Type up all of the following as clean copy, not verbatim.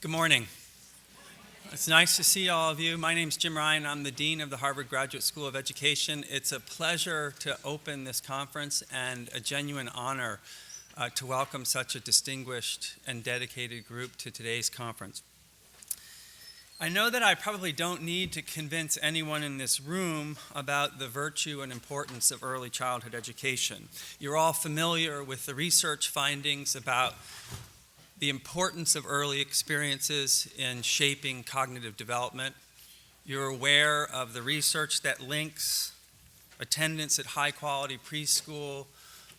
Good morning. It's nice to see all of you. My name's Jim Ryan. I'm the Dean of the Harvard Graduate School of Education. It's a pleasure to open this conference and a genuine honor to welcome such a distinguished and dedicated group to today's conference. I know that I probably don't need to convince anyone in this room about the virtue and importance of early childhood education. You're all familiar with the research findings about the importance of early experiences in shaping cognitive development. You're aware of the research that links attendance at high-quality preschool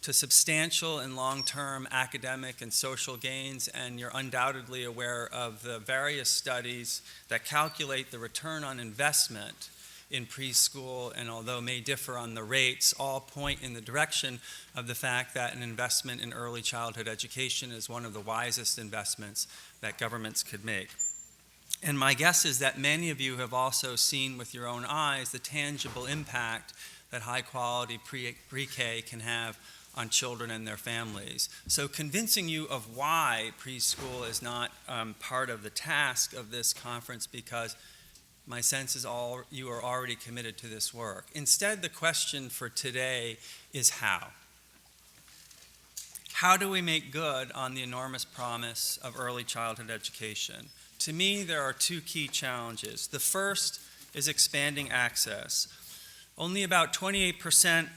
to substantial and long-term academic and social gains, and you're undoubtedly aware of the various studies that calculate the return on investment in preschool, and although may differ on the rates, all point in the direction of the fact that an investment in early childhood education is one of the wisest investments that governments could make. And my guess is that many of you have also seen with your own eyes the tangible impact that high-quality pre-K can have on children and their families. So convincing you of why preschool is not part of the task of this conference, because my sense is you are already committed to this work. Instead, the question for today is how. How do we make good on the enormous promise of early childhood education? To me, there are two key challenges. The first is expanding access. Only about 28%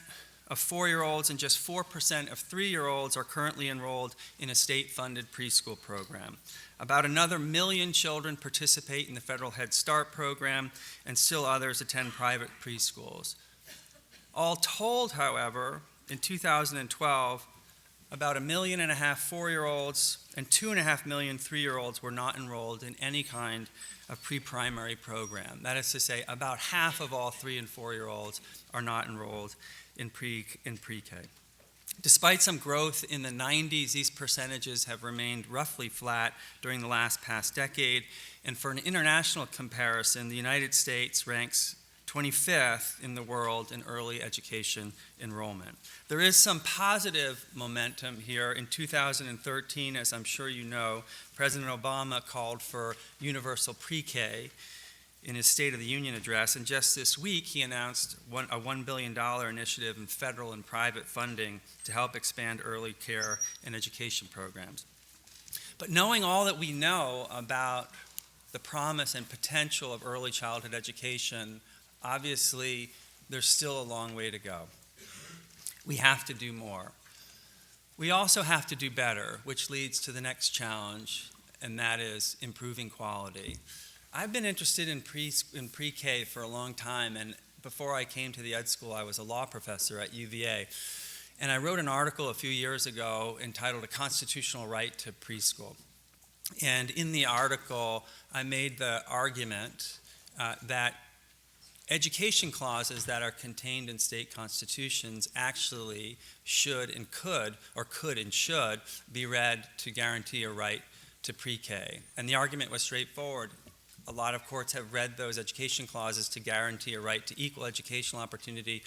of 4-year-olds and just 4% of 3-year-olds are currently enrolled in a state-funded preschool program. About another 1 million children participate in the federal Head Start program, and still others attend private preschools. All told, however, in 2012, about 1.5 million 4-year-olds and 2.5 million 3-year-olds were not enrolled in any kind of pre-primary program. That is to say, about half of all 3- and 4-year-olds are not enrolled in pre-K. Despite some growth in the 90s, these percentages have remained roughly flat during the past decade. And for an international comparison, the United States ranks 25th in the world in early education enrollment. There is some positive momentum here. In 2013, as I'm sure you know, President Obama called for universal pre-K in his State of the Union address, and just this week he announced a $1 billion initiative in federal and private funding to help expand early care and education programs. But knowing all that we know about the promise and potential of early childhood education, obviously there's still a long way to go. We have to do more. We also have to do better, which leads to the next challenge, and that is improving quality. I've been interested in pre-K for a long time, and before I came to the ed school, I was a law professor at UVA. And I wrote an article a few years ago entitled A Constitutional Right to Preschool. And in the article, I made the argument that education clauses that are contained in state constitutions actually should and could be read to guarantee a right to pre-K. And the argument was straightforward. A lot of courts have read those education clauses to guarantee a right to equal educational opportunity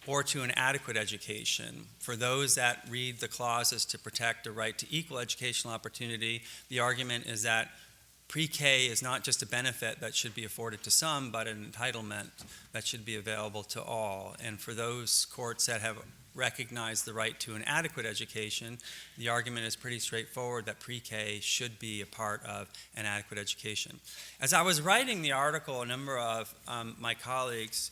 or to an adequate education. For those that read the clauses to protect a right to equal educational opportunity, the argument is that pre-K is not just a benefit that should be afforded to some, but an entitlement that should be available to all. And for those courts that have recognized the right to an adequate education, the argument is pretty straightforward that pre-K should be a part of an adequate education. As I was writing the article, a number of my colleagues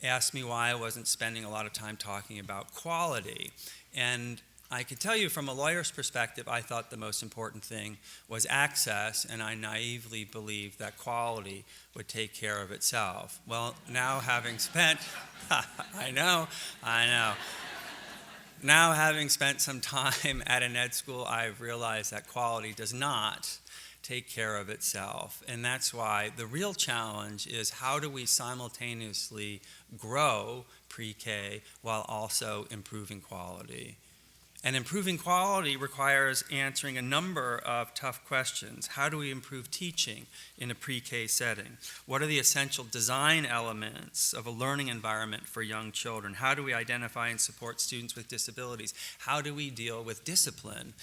asked me why I wasn't spending a lot of time talking about quality. And I can tell you from a lawyer's perspective, I thought the most important thing was access, and I naively believed that quality would take care of itself. Well, now having spent, I know. Now having spent some time at an ed school, I've realized that quality does not take care of itself. And that's why the real challenge is how do we simultaneously grow pre-K while also improving quality? And improving quality requires answering a number of tough questions. How do we improve teaching in a pre-K setting? What are the essential design elements of a learning environment for young children? How do we identify and support students with disabilities? How do we deal with discipline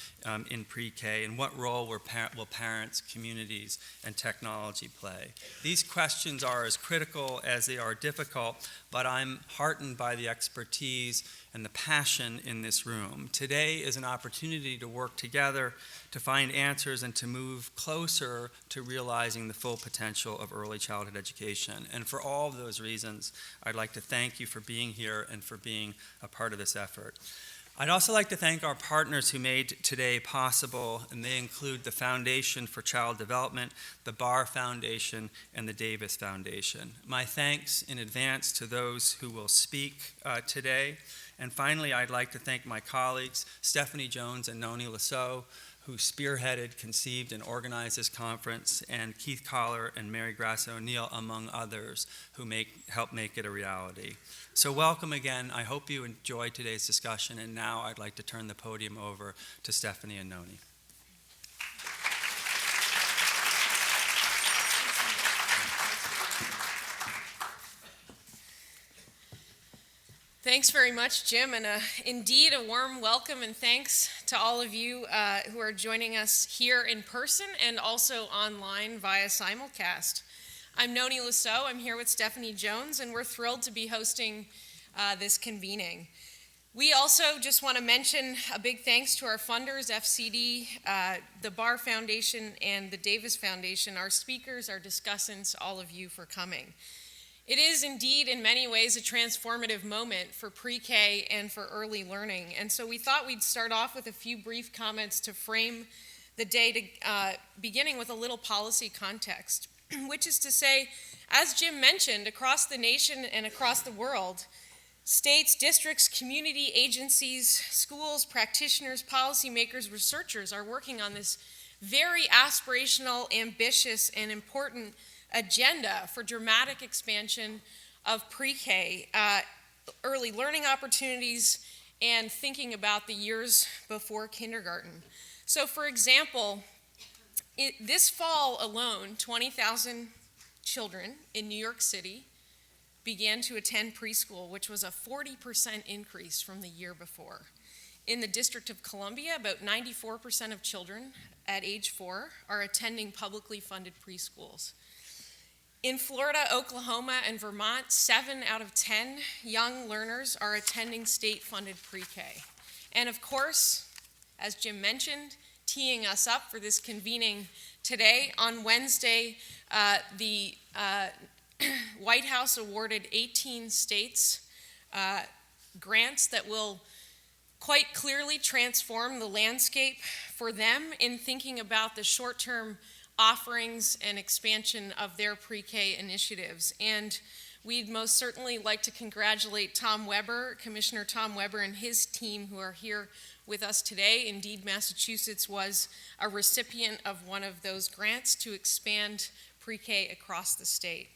in pre-K? And what role will parents, communities, and technology play? These questions are as critical as they are difficult, but I'm heartened by the expertise and the passion in this room. Today is an opportunity to work together, to find answers, and to move closer to realizing the full potential of early childhood education. And for all of those reasons, I'd like to thank you for being here and for being a part of this effort. I'd also like to thank our partners who made today possible, and they include the Foundation for Child Development, the Barr Foundation, and the Davis Foundation. My thanks in advance to those who will speak today. And finally, I'd like to thank my colleagues, Stephanie Jones and Nonie Lesaux, who spearheaded, conceived, and organized this conference, and Keith Collar and Mary Grasso O'Neill, among others, who helped make it a reality. So welcome again. I hope you enjoyed today's discussion, and now I'd like to turn the podium over to Stephanie and Nonie. Thanks very much, Jim, and indeed a warm welcome and thanks to all of you who are joining us here in person and also online via simulcast. I'm Nonie Lesaux. I'm here with Stephanie Jones, and we're thrilled to be hosting this convening. We also just want to mention a big thanks to our funders, FCD, the Barr Foundation, and the Davis Foundation, our speakers, our discussants, all of you for coming. It is indeed in many ways a transformative moment for pre-K and for early learning, and so we thought we'd start off with a few brief comments to frame the day, beginning with a little policy context, which is to say, as Jim mentioned, across the nation and across the world, states, districts, community agencies, schools, practitioners, policymakers, researchers are working on this very aspirational, ambitious, and important agenda for dramatic expansion of pre-K, early learning opportunities, and thinking about the years before kindergarten. So for example, this fall alone, 20,000 children in New York City began to attend preschool, which was a 40% increase from the year before. In the District of Columbia, about 94% of children at age 4 are attending publicly funded preschools. In Florida, Oklahoma, and Vermont, 7 out of 10 young learners are attending state-funded pre-K. And of course, as Jim mentioned, teeing us up for this convening today, on Wednesday, the White House awarded 18 states grants that will quite clearly transform the landscape for them in thinking about the short-term offerings and expansion of their pre-K initiatives. And we'd most certainly like to congratulate Tom Weber, Commissioner Tom Weber, and his team who are here with us today. Indeed, Massachusetts was a recipient of one of those grants to expand pre-K across the state.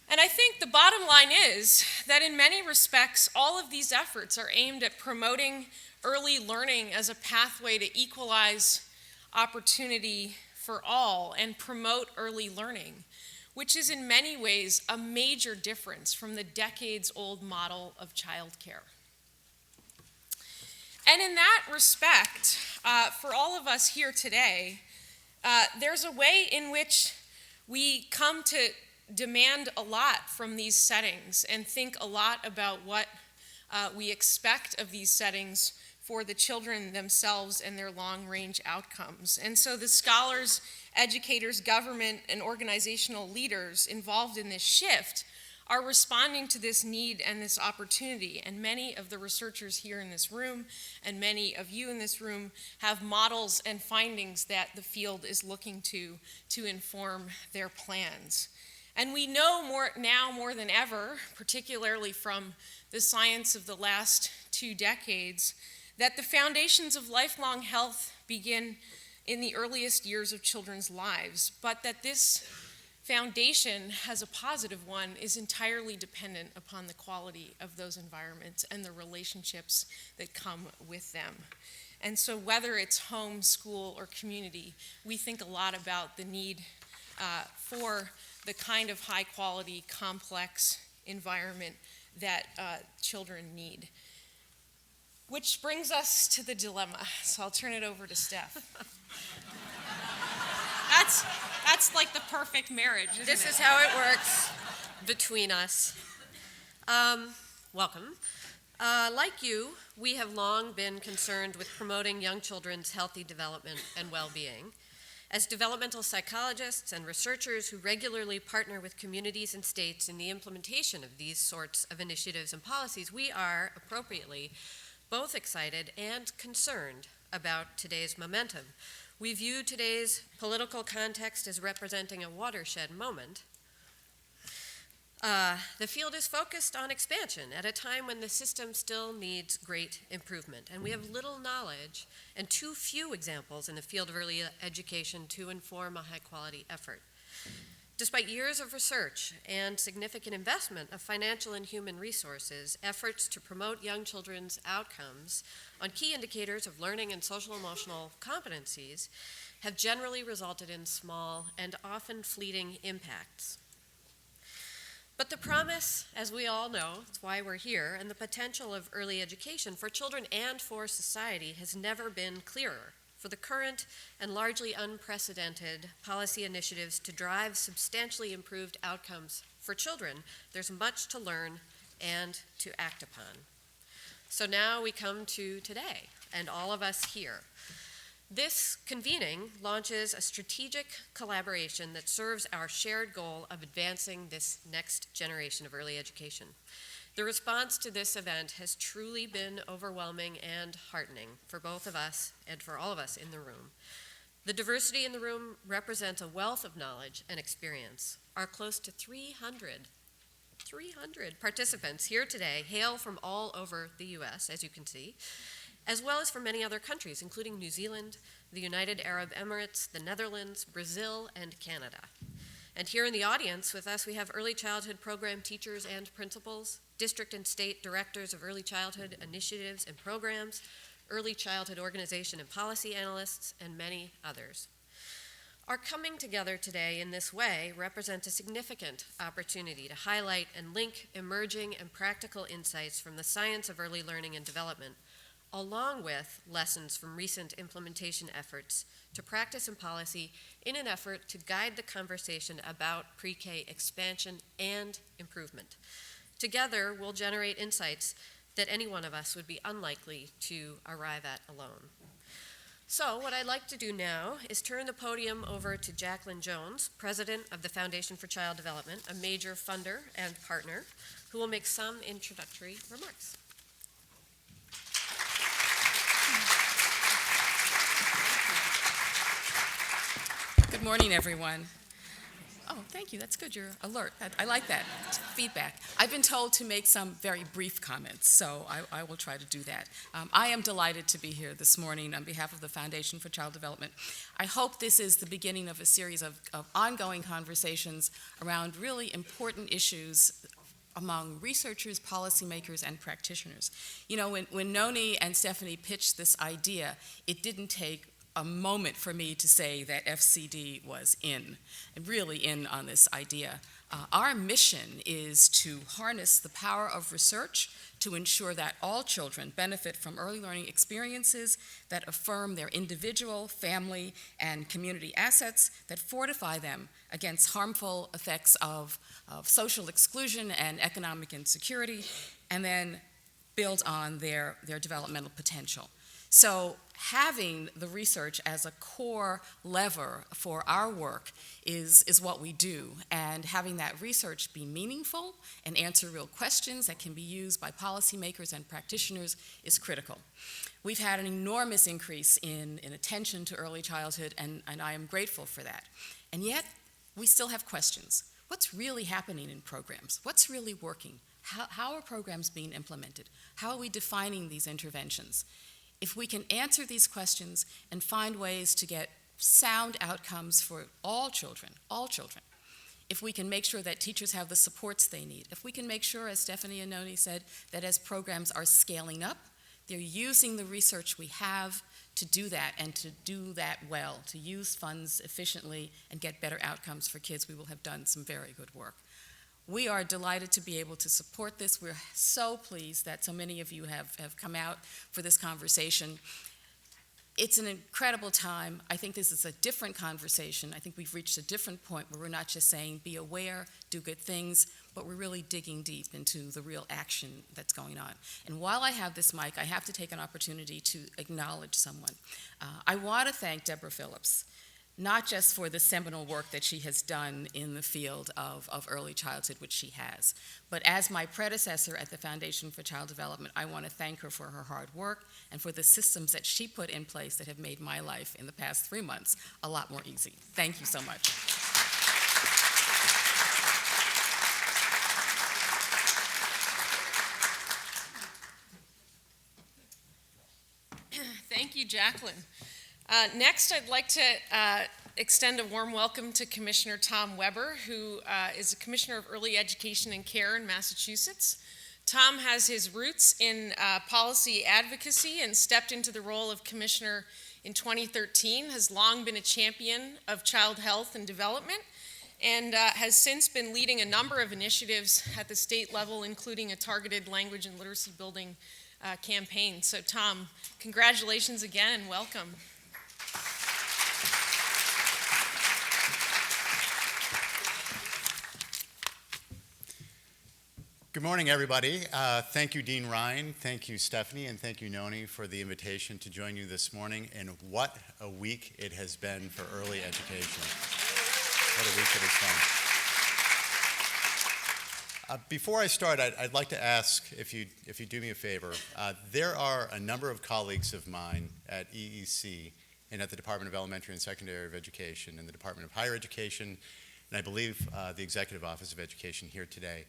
And I think the bottom line is that in many respects, all of these efforts are aimed at promoting early learning as a pathway to equalize opportunity for all and promote early learning, which is in many ways a major difference from the decades-old model of childcare. And in that respect, for all of us here today, there's a way in which we come to demand a lot from these settings and think a lot about what we expect of these settings for the children themselves and their long-range outcomes. And so the scholars, educators, government, and organizational leaders involved in this shift are responding to this need and this opportunity. And many of the researchers here in this room and many of you in this room have models and findings that the field is looking to inform their plans. And we know now more than ever, particularly from the science of the last 2 decades, that the foundations of lifelong health begin in the earliest years of children's lives, but that this foundation, as a positive one, is entirely dependent upon the quality of those environments and the relationships that come with them. And so whether it's home, school, or community, we think a lot about the need for the kind of high-quality, complex environment that children need. Which brings us to the dilemma, so I'll turn it over to Steph. That's like the perfect marriage, isn't This it? is how it works between us. Welcome. Like you, we have long been concerned with promoting young children's healthy development and well-being. As developmental psychologists and researchers who regularly partner with communities and states in the implementation of these sorts of initiatives and policies, we are, appropriately, both excited and concerned about today's momentum. We view today's political context as representing a watershed moment. The field is focused on expansion at a time when the system still needs great improvement, and we have little knowledge and too few examples in the field of early education to inform a high-quality effort. Despite years of research and significant investment of financial and human resources, efforts to promote young children's outcomes on key indicators of learning and social-emotional competencies have generally resulted in small and often fleeting impacts. But the promise, as we all know, that's why we're here, and the potential of early education for children and for society has never been clearer. For the current and largely unprecedented policy initiatives to drive substantially improved outcomes for children, there's much to learn and to act upon. So now we come to today, and all of us here. This convening launches a strategic collaboration that serves our shared goal of advancing this next generation of early education. The response to this event has truly been overwhelming and heartening for both of us and for all of us in the room. The diversity in the room represents a wealth of knowledge and experience. Our close to 300 participants here today hail from all over the U.S., as you can see, as well as from many other countries, including New Zealand, the United Arab Emirates, the Netherlands, Brazil, and Canada. And here in the audience with us, we have early childhood program teachers and principals, district and state directors of early childhood initiatives and programs, early childhood organization and policy analysts, and many others. Our coming together today in this way represents a significant opportunity to highlight and link emerging and practical insights from the science of early learning and development, along with lessons from recent implementation efforts to practice and policy in an effort to guide the conversation about pre-K expansion and improvement. Together, we'll generate insights that any one of us would be unlikely to arrive at alone. So what I'd like to do now is turn the podium over to Jacqueline Jones, President of the Foundation for Child Development, a major funder and partner, who will make some introductory remarks. Good morning, everyone. Oh, thank you. That's good. You're alert. I like that feedback. I've been told to make some very brief comments, so I will try to do that. I am delighted to be here this morning on behalf of the Foundation for Child Development. I hope this is the beginning of a series of ongoing conversations around really important issues among researchers, policymakers, and practitioners. You know, when Nonie and Stephanie pitched this idea, it didn't take a moment for me to say that FCD was really in on this idea. Our mission is to harness the power of research to ensure that all children benefit from early learning experiences that affirm their individual, family, and community assets, that fortify them against harmful effects of social exclusion and economic insecurity, and then build on their developmental potential. So having the research as a core lever for our work is what we do, and having that research be meaningful and answer real questions that can be used by policymakers and practitioners is critical. We've had an enormous increase in attention to early childhood, and I am grateful for that. And yet, we still have questions. What's really happening in programs? What's really working? How are programs being implemented? How are we defining these interventions? If we can answer these questions and find ways to get sound outcomes for all children, if we can make sure that teachers have the supports they need, if we can make sure, as Stephanie and Nonie said, that as programs are scaling up, they're using the research we have to do that and to do that well, to use funds efficiently and get better outcomes for kids, we will have done some very good work. We are delighted to be able to support this. We're so pleased that so many of you have come out for this conversation. It's an incredible time. I think this is a different conversation. I think we've reached a different point where we're not just saying be aware, do good things, but we're really digging deep into the real action that's going on. And while I have this mic, I have to take an opportunity to acknowledge someone. I want to thank Deborah Phillips, not just for the seminal work that she has done in the field of early childhood, which she has, but as my predecessor at the Foundation for Child Development, I want to thank her for her hard work and for the systems that she put in place that have made my life in the past 3 months a lot more easy. Thank you so much. Thank you, Jacqueline. Next, I'd like to extend a warm welcome to Commissioner Tom Weber, who is a Commissioner of Early Education and Care in Massachusetts. Tom has his roots in policy advocacy and stepped into the role of Commissioner in 2013, has long been a champion of child health and development, and has since been leading a number of initiatives at the state level, including a targeted language and literacy building campaign. So Tom, congratulations again and welcome. Good morning, everybody. Thank you, Dean Ryan. Thank you, Stephanie, and thank you, Nonie, for the invitation to join you this morning. And what a week it has been for early education. What a week it has been. Before I start, I'd like to ask if you do me a favor. There are a number of colleagues of mine at EEC and at the Department of Elementary and Secondary Education and the Department of Higher Education, and I believe the Executive Office of Education here today.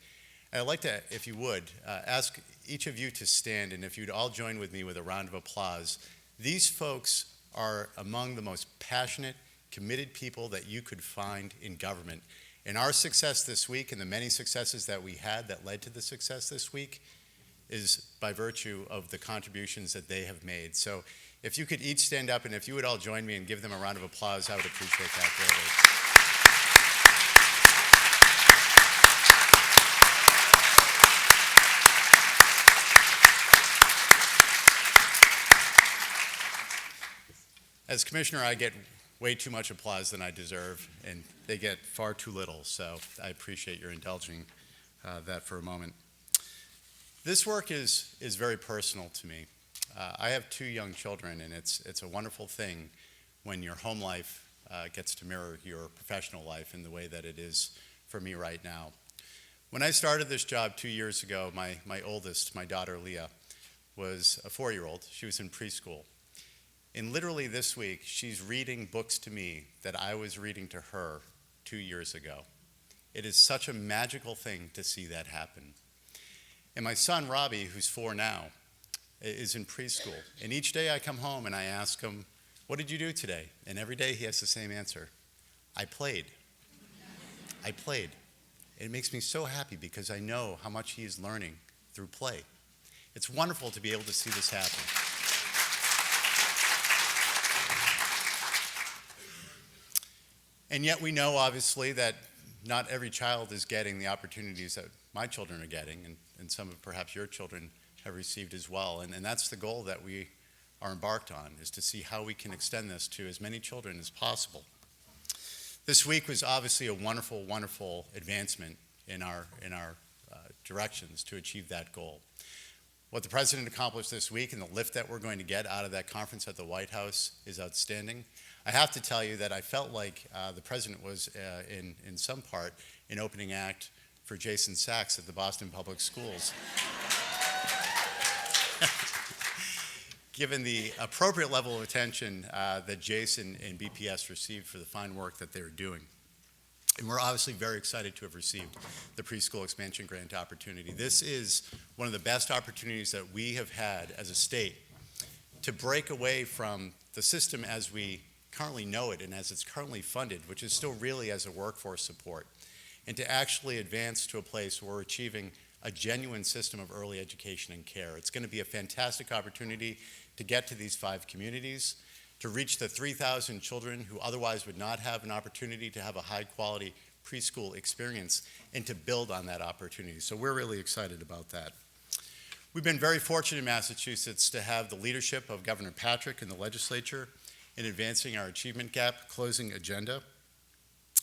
I'd like to, if you would, ask each of you to stand, and if you'd all join with me with a round of applause. These folks are among the most passionate, committed people that you could find in government. And our success this week, and the many successes that we had that led to the success this week, is by virtue of the contributions that they have made. So if you could each stand up, and if you would all join me and give them a round of applause, I would appreciate that greatly. As commissioner, I get way too much applause than I deserve, and they get far too little, so I appreciate your indulging that for a moment. This work is very personal to me. I have 2 young children, and it's a wonderful thing when your home life gets to mirror your professional life in the way that it is for me right now. When I started this job 2 years ago, my oldest, my daughter Leah, was a 4-year-old. She was in preschool. And literally this week, she's reading books to me that I was reading to her 2 years ago. It is such a magical thing to see that happen. And my son, Robbie, who's 4 now, is in preschool. And each day I come home and I ask him, "What did you do today?" And every day he has the same answer: "I played. I played." It makes me so happy because I know how much he is learning through play. It's wonderful to be able to see this happen. And yet we know, obviously, that not every child is getting the opportunities that my children are getting, and some of perhaps your children have received as well. And that's the goal that we are embarked on, is to see how we can extend this to as many children as possible. This week was obviously a wonderful, wonderful advancement in our directions to achieve that goal. What the President accomplished this week and the lift that we're going to get out of that conference at the White House is outstanding. I have to tell you that I felt like the President was, in some part, an opening act for Jason Sachs at the Boston Public Schools. Given the appropriate level of attention that Jason and BPS received for the fine work that they're doing. And we're obviously very excited to have received the preschool expansion grant opportunity. This is one of the best opportunities that we have had as a state to break away from the system as we currently know it and as it's currently funded, which is still really as a workforce support, and to actually advance to a place where we're achieving a genuine system of early education and care. It's going to be a fantastic opportunity to get to these 5 communities, to reach the 3,000 children who otherwise would not have an opportunity to have a high-quality preschool experience, and to build on that opportunity. So we're really excited about that. We've been very fortunate in Massachusetts to have the leadership of Governor Patrick and the legislature in advancing our achievement gap closing agenda.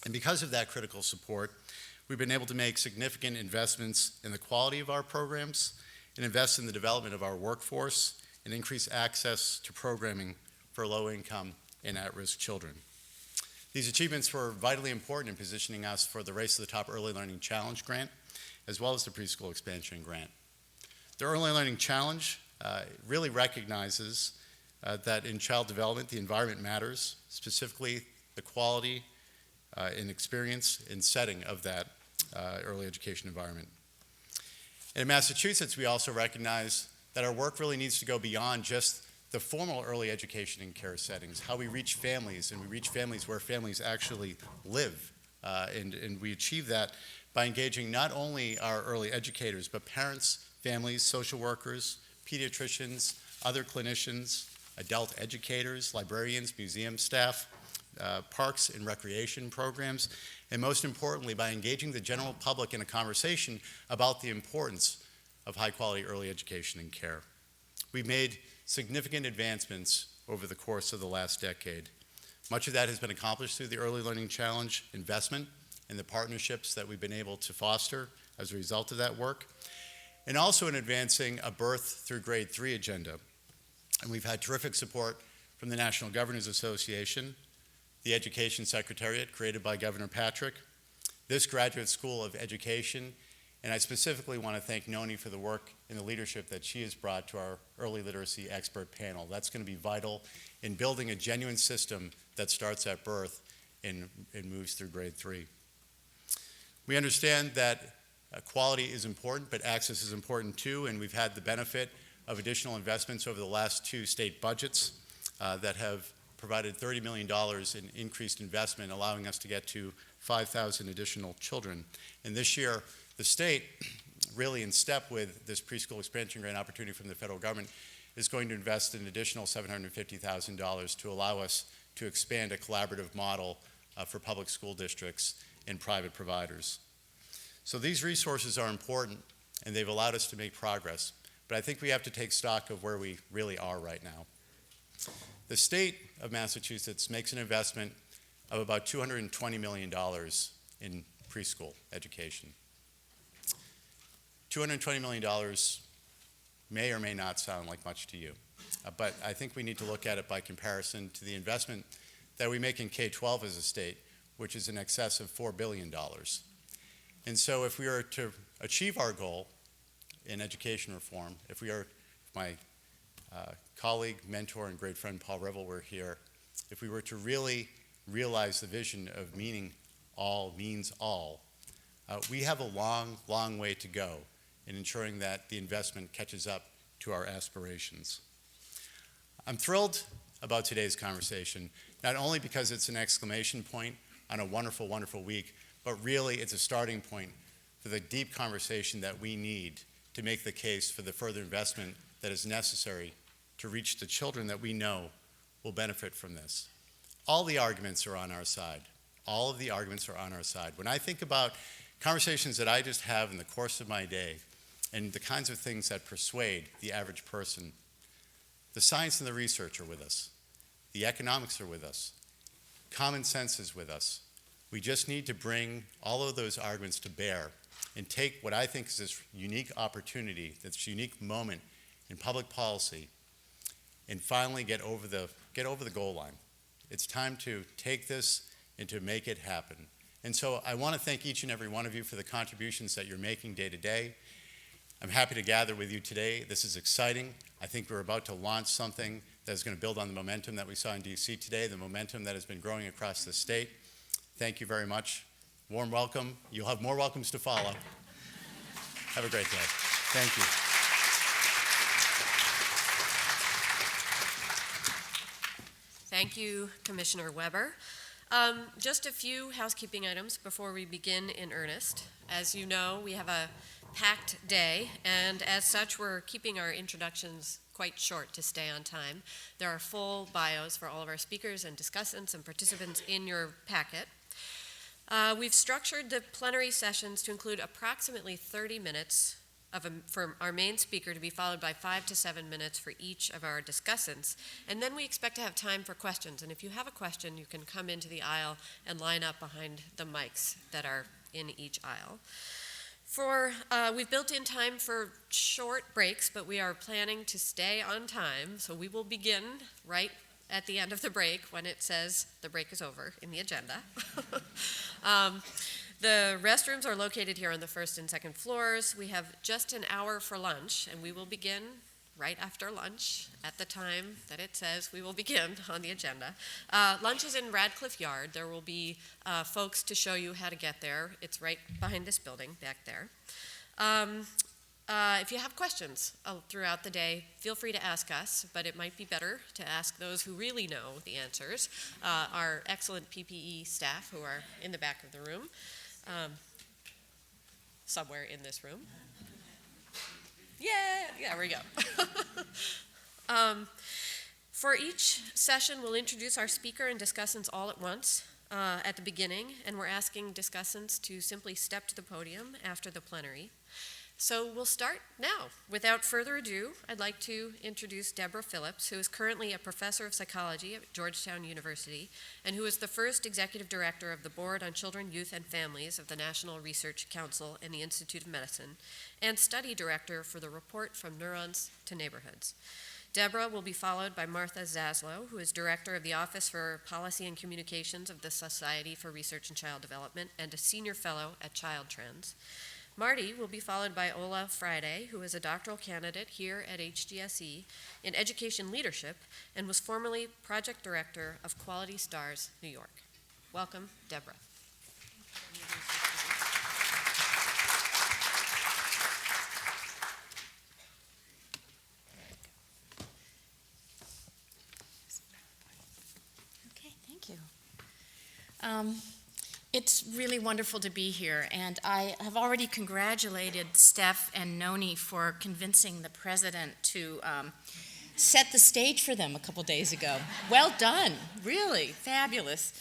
And because of that critical support, we've been able to make significant investments in the quality of our programs and invest in the development of our workforce and increase access to programming for low-income and at-risk children. These achievements were vitally important in positioning us for the Race to the Top Early Learning Challenge grant, as well as the Preschool Expansion Grant. The Early Learning Challenge really recognizes that in child development, the environment matters, specifically the quality and experience and setting of that early education environment. And in Massachusetts, we also recognize that our work really needs to go beyond just the formal early education and care settings, how we reach families, and we reach families where families actually live. And we achieve that by engaging not only our early educators, but parents, families, social workers, pediatricians, other clinicians, adult educators, librarians, museum staff, parks and recreation programs, and most importantly, by engaging the general public in a conversation about the importance of high-quality early education and care. We've made significant advancements over the course of the last decade. Much of that has been accomplished through the Early Learning Challenge investment and the partnerships that we've been able to foster as a result of that work, and also in advancing a birth through grade 3 agenda. And we've had terrific support from the National Governors Association, the Education Secretariat created by Governor Patrick, this Graduate School of Education, and I specifically want to thank Nonie for the work and the leadership that she has brought to our early literacy expert panel. That's going to be vital in building a genuine system that starts at birth and moves through grade 3. We understand that quality is important, but access is important too, and we've had the benefit of additional investments over the last 2 state budgets that have provided $30 million in increased investment, allowing us to get to 5,000 additional children. And this year, the state, really in step with this preschool expansion grant opportunity from the federal government, is going to invest an additional $750,000 to allow us to expand a collaborative model for public school districts and private providers. So these resources are important, and they've allowed us to make progress. But I think we have to take stock of where we really are right now. The state of Massachusetts makes an investment of about $220 million in preschool education. $220 million may or may not sound like much to you, but I think we need to look at it by comparison to the investment that we make in K-12 as a state, which is in excess of $4 billion. And so if we are to achieve our goal in education reform, if my colleague, mentor, and great friend Paul Revel were here, if we were to really realize the vision of meaning all means all, we have a long, long way to go in ensuring that the investment catches up to our aspirations. I'm thrilled about today's conversation, not only because it's an exclamation point on a wonderful, wonderful week, but really it's a starting point for the deep conversation that we need to make the case for the further investment that is necessary to reach the children that we know will benefit from this. All the arguments are on our side. All of the arguments are on our side. When I think about conversations that I just have in the course of my day and the kinds of things that persuade the average person, the science and the research are with us. The economics are with us. Common sense is with us. We just need to bring all of those arguments to bear and take what I think is this unique opportunity, this unique moment in public policy, and finally get over the goal line. It's time to take this and to make it happen. And so I want to thank each and every one of you for the contributions that you're making day to day. I'm happy to gather with you today. This is exciting. I think we're about to launch something that is going to build on the momentum that we saw in DC today, the momentum that has been growing across the state. Thank you very much. Warm welcome. You'll have more welcomes to follow. Have a great day. Thank you. Thank you, Commissioner Weber. Just a few housekeeping items before we begin in earnest. As you know, we have a packed day, and as such, we're keeping our introductions quite short to stay on time. There are full bios for all of our speakers and discussants and participants in your packet. We've structured the plenary sessions to include approximately 30 minutes for our main speaker, to be followed by 5 to 7 minutes for each of our discussants. And then we expect to have time for questions. And if you have a question, you can come into the aisle and line up behind the mics that are in each aisle. We've built in time for short breaks, but we are planning to stay on time. So we will begin right at the end of the break when it says the break is over in the agenda. The restrooms are located here on the first and second floors. We have just an hour for lunch, and we will begin right after lunch at the time that it says we will begin on the agenda. Lunch is in Radcliffe Yard. There will be folks to show you how to get there. It's right behind this building back there. If you have questions throughout the day, feel free to ask us, but it might be better to ask those who really know the answers, our excellent PPE staff who are in the back of the room. Somewhere in this room. Yeah, there we go. For each session, we'll introduce our speaker and discussants all at once at the beginning, and we're asking discussants to simply step to the podium after the plenary. So we'll start now. Without further ado, I'd like to introduce Deborah Phillips, who is currently a professor of psychology at Georgetown University, and who is the first executive director of the Board on Children, Youth, and Families of the National Research Council and the Institute of Medicine, and study director for the Report from Neurons to Neighborhoods. Deborah will be followed by Martha Zaslow, who is director of the Office for Policy and Communications of the Society for Research and Child Development and a senior fellow at Child Trends. Marty will be followed by Ola Friday, who is a doctoral candidate here at HGSE in education leadership and was formerly project director of Quality Stars New York. Welcome, Deborah. Okay, thank you. It's really wonderful to be here, and I have already congratulated Steph and Nonie for convincing the president to set the stage for them a couple days ago. Well done, really, fabulous.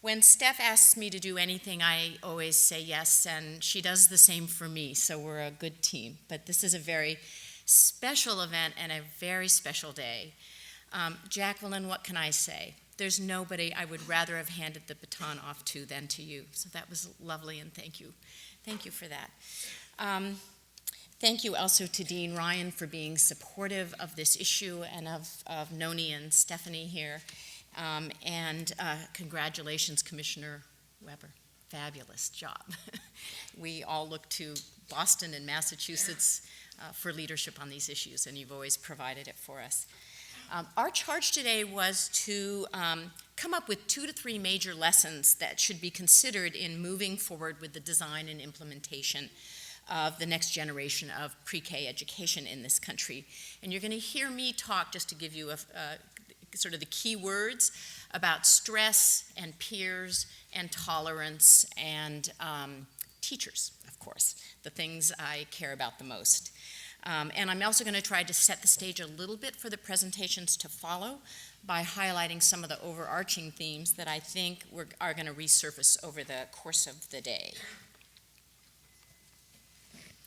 When Steph asks me to do anything, I always say yes, and she does the same for me, so we're a good team. But this is a very special event and a very special day. Jacqueline, what can I say? There's nobody I would rather have handed the baton off to than to you. So that was lovely, and thank you. Thank you for that. Thank you also to Dean Ryan for being supportive of this issue and of Nonie and Stephanie here. And congratulations, Commissioner Weber. Fabulous job. We all look to Boston and Massachusetts for leadership on these issues, and you've always provided it for us. Our charge today was to come up with 2 to 3 major lessons that should be considered in moving forward with the design and implementation of the next generation of pre-K education in this country. And you're going to hear me talk, just to give you sort of the key words, about stress and peers and tolerance and teachers, of course, the things I care about the most. And I'm also going to try to set the stage a little bit for the presentations to follow by highlighting some of the overarching themes that I think are going to resurface over the course of the day.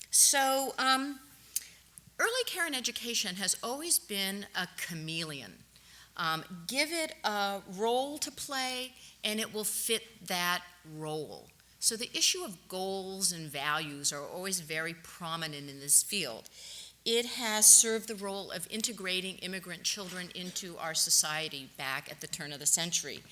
So, early care and education has always been a chameleon. Give it a role to play, and it will fit that role. So the issue of goals and values are always very prominent in this field. It has served the role of integrating immigrant children into our society back at the turn of the century.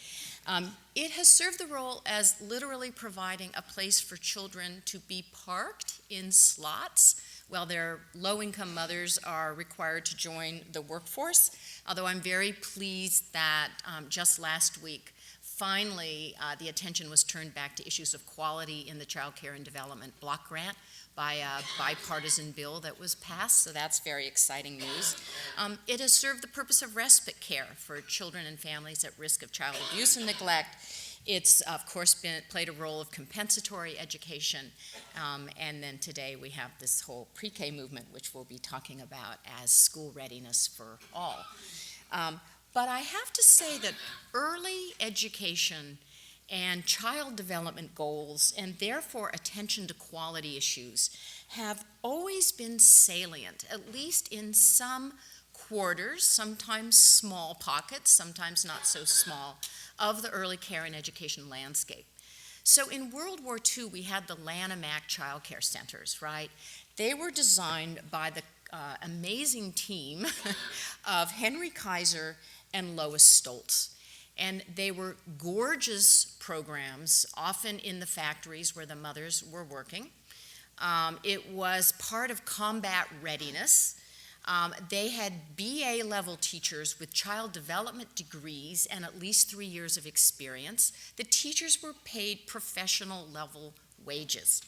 It has served the role as literally providing a place for children to be parked in slots while their low-income mothers are required to join the workforce, although I'm very pleased that just last week, finally, the attention was turned back to issues of quality in the Child Care and Development Block Grant by a bipartisan bill that was passed, so that's very exciting news. It has served the purpose of respite care for children and families at risk of child abuse and neglect. It's, of course, played a role of compensatory education, and then today we have this whole pre-K movement, which we'll be talking about as school readiness for all. But I have to say that early education and child development goals, and therefore attention to quality issues, have always been salient, at least in some quarters, sometimes small pockets, sometimes not so small, of the early care and education landscape. So in World War II, we had the Lanham Act Child Care Centers, right? They were designed by the amazing team of Henry Kaiser and Lois Stoltz. And they were gorgeous programs, often in the factories where the mothers were working. It was part of combat readiness. They had BA level teachers with child development degrees and at least 3 years of experience. The teachers were paid professional level wages.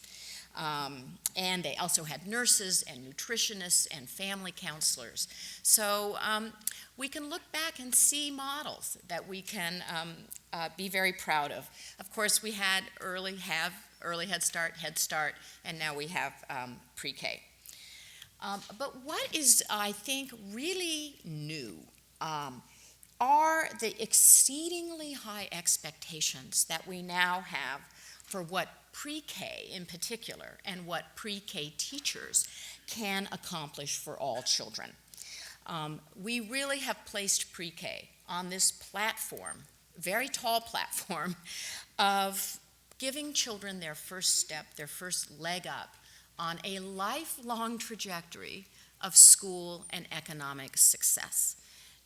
And they also had nurses and nutritionists and family counselors. So we can look back and see models that we can be very proud of. Of course, we had early Head Start, and now we have pre-K. But what is, I think, really new are the exceedingly high expectations that we now have for what pre-K in particular and what pre-K teachers can accomplish for all children. We really have placed pre-K on this platform, very tall platform, of giving children their first step, their first leg up on a lifelong trajectory of school and economic success.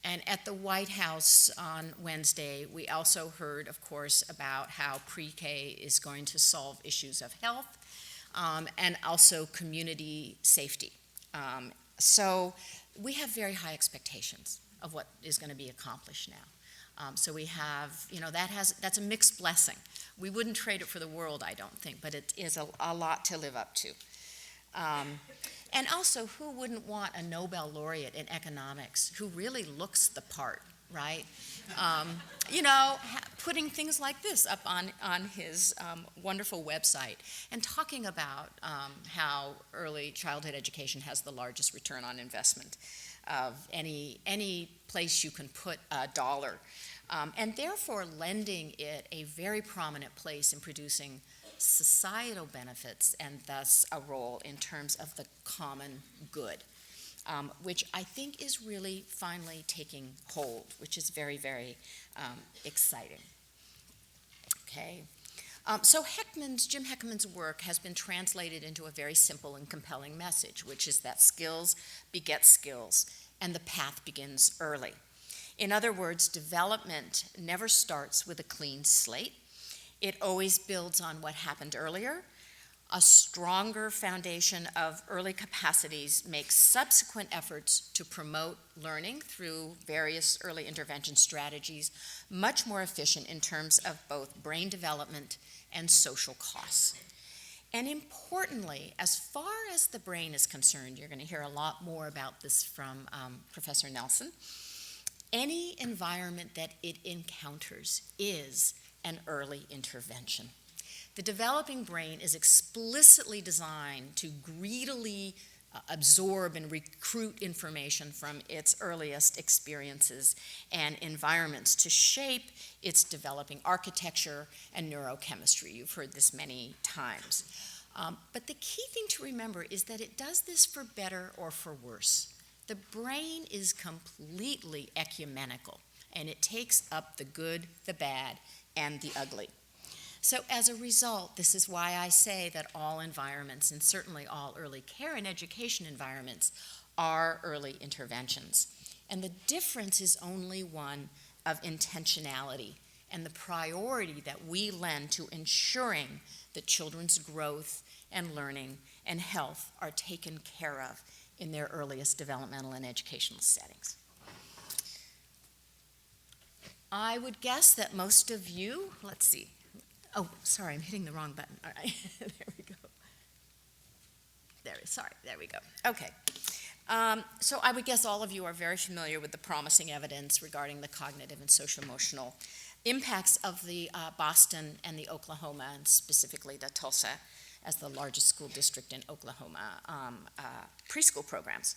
And at the White House on Wednesday, we also heard, of course, about how pre-K is going to solve issues of health and also community safety. So we have very high expectations of what is going to be accomplished now. So we have, that's a mixed blessing. We wouldn't trade it for the world, I don't think, but it is a lot to live up to. And also, who wouldn't want a Nobel laureate in economics who really looks the part, right? Putting things like this up on his wonderful website and talking about how early childhood education has the largest return on investment of any place you can put a dollar, and therefore lending it a very prominent place in producing societal benefits and thus a role in terms of the common good, which I think is really finally taking hold, which is very, very exciting. Okay. So Jim Heckman's work has been translated into a very simple and compelling message, which is that skills beget skills, and the path begins early. In other words, development never starts with a clean slate. It always builds on what happened earlier. A stronger foundation of early capacities makes subsequent efforts to promote learning through various early intervention strategies much more efficient in terms of both brain development and social costs. And importantly, as far as the brain is concerned, you're going to hear a lot more about this from Professor Nelson, any environment that it encounters is an early intervention. The developing brain is explicitly designed to greedily absorb and recruit information from its earliest experiences and environments to shape its developing architecture and neurochemistry. You've heard this many times. But the key thing to remember is that it does this for better or for worse. The brain is completely ecumenical, and it takes up the good, the bad, and the ugly. So as a result, this is why I say that all environments, and certainly all early care and education environments, are early interventions. And the difference is only one of intentionality and the priority that we lend to ensuring that children's growth and learning and health are taken care of in their earliest developmental and educational settings. I would guess that most of you, let's see. Oh, sorry, I'm hitting the wrong button. All right, there we go. There we go. Okay. So I would guess all of you are very familiar with the promising evidence regarding the cognitive and social-emotional impacts of the Boston and the Oklahoma, and specifically the Tulsa as the largest school district in Oklahoma, preschool programs.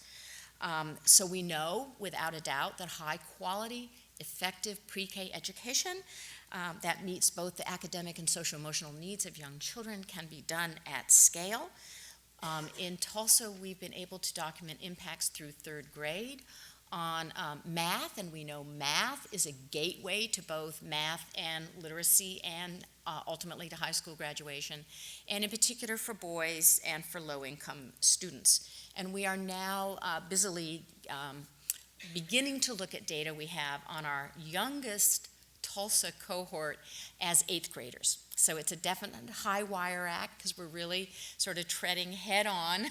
So we know, without a doubt, that high-quality, effective pre-K education that meets both the academic and social-emotional needs of young children can be done at scale. In Tulsa, we've been able to document impacts through third grade on math, and we know math is a gateway to both math and literacy and ultimately to high school graduation, and in particular for boys and for low-income students. And we are now busily beginning to look at data we have on our youngest Tulsa cohort as 8th graders. So it's a definite high wire act because we're really sort of treading head on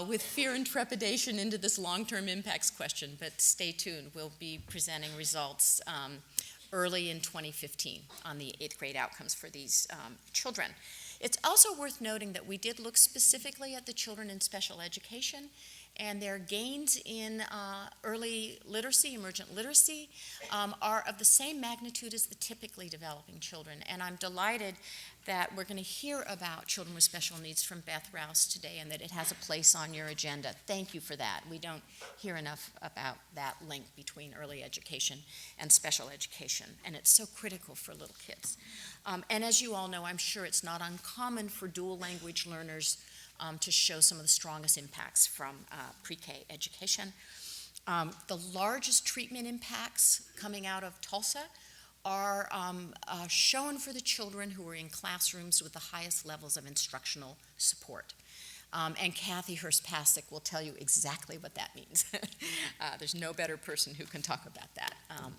with fear and trepidation into this long-term impacts question. But stay tuned. We'll be presenting results early in 2015 on the 8th grade outcomes for these children. It's also worth noting that we did look specifically at the children in special education, and their gains in early literacy, emergent literacy, are of the same magnitude as the typically developing children. And I'm delighted that we're going to hear about children with special needs from Beth Rouse today, and that it has a place on your agenda. Thank you for that. We don't hear enough about that link between early education and special education, and it's so critical for little kids. And as you all know, I'm sure it's not uncommon for dual language learners to show some of the strongest impacts from pre-K education. The largest treatment impacts coming out of Tulsa are shown for the children who are in classrooms with the highest levels of instructional support. And Kathy Hurst-Pasek will tell you exactly what that means. There's no better person who can talk about that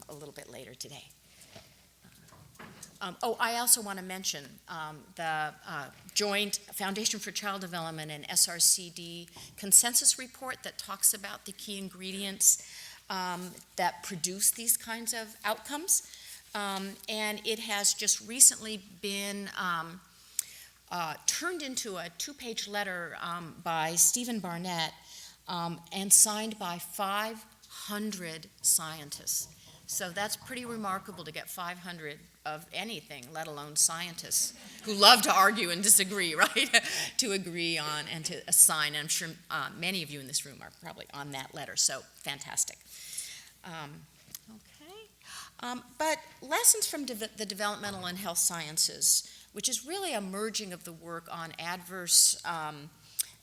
a little bit later today. I also want to mention the joint Foundation for Child Development and SRCD consensus report that talks about the key ingredients that produce these kinds of outcomes. And it has just recently been turned into a 2-page letter by Stephen Barnett and signed by 500 scientists. So that's pretty remarkable to get 500 of anything, let alone scientists who love to argue and disagree, right? To agree on and to assign. And I'm sure many of you in this room are probably on that letter, so fantastic. But lessons from the developmental and health sciences, which is really a merging of the work on adverse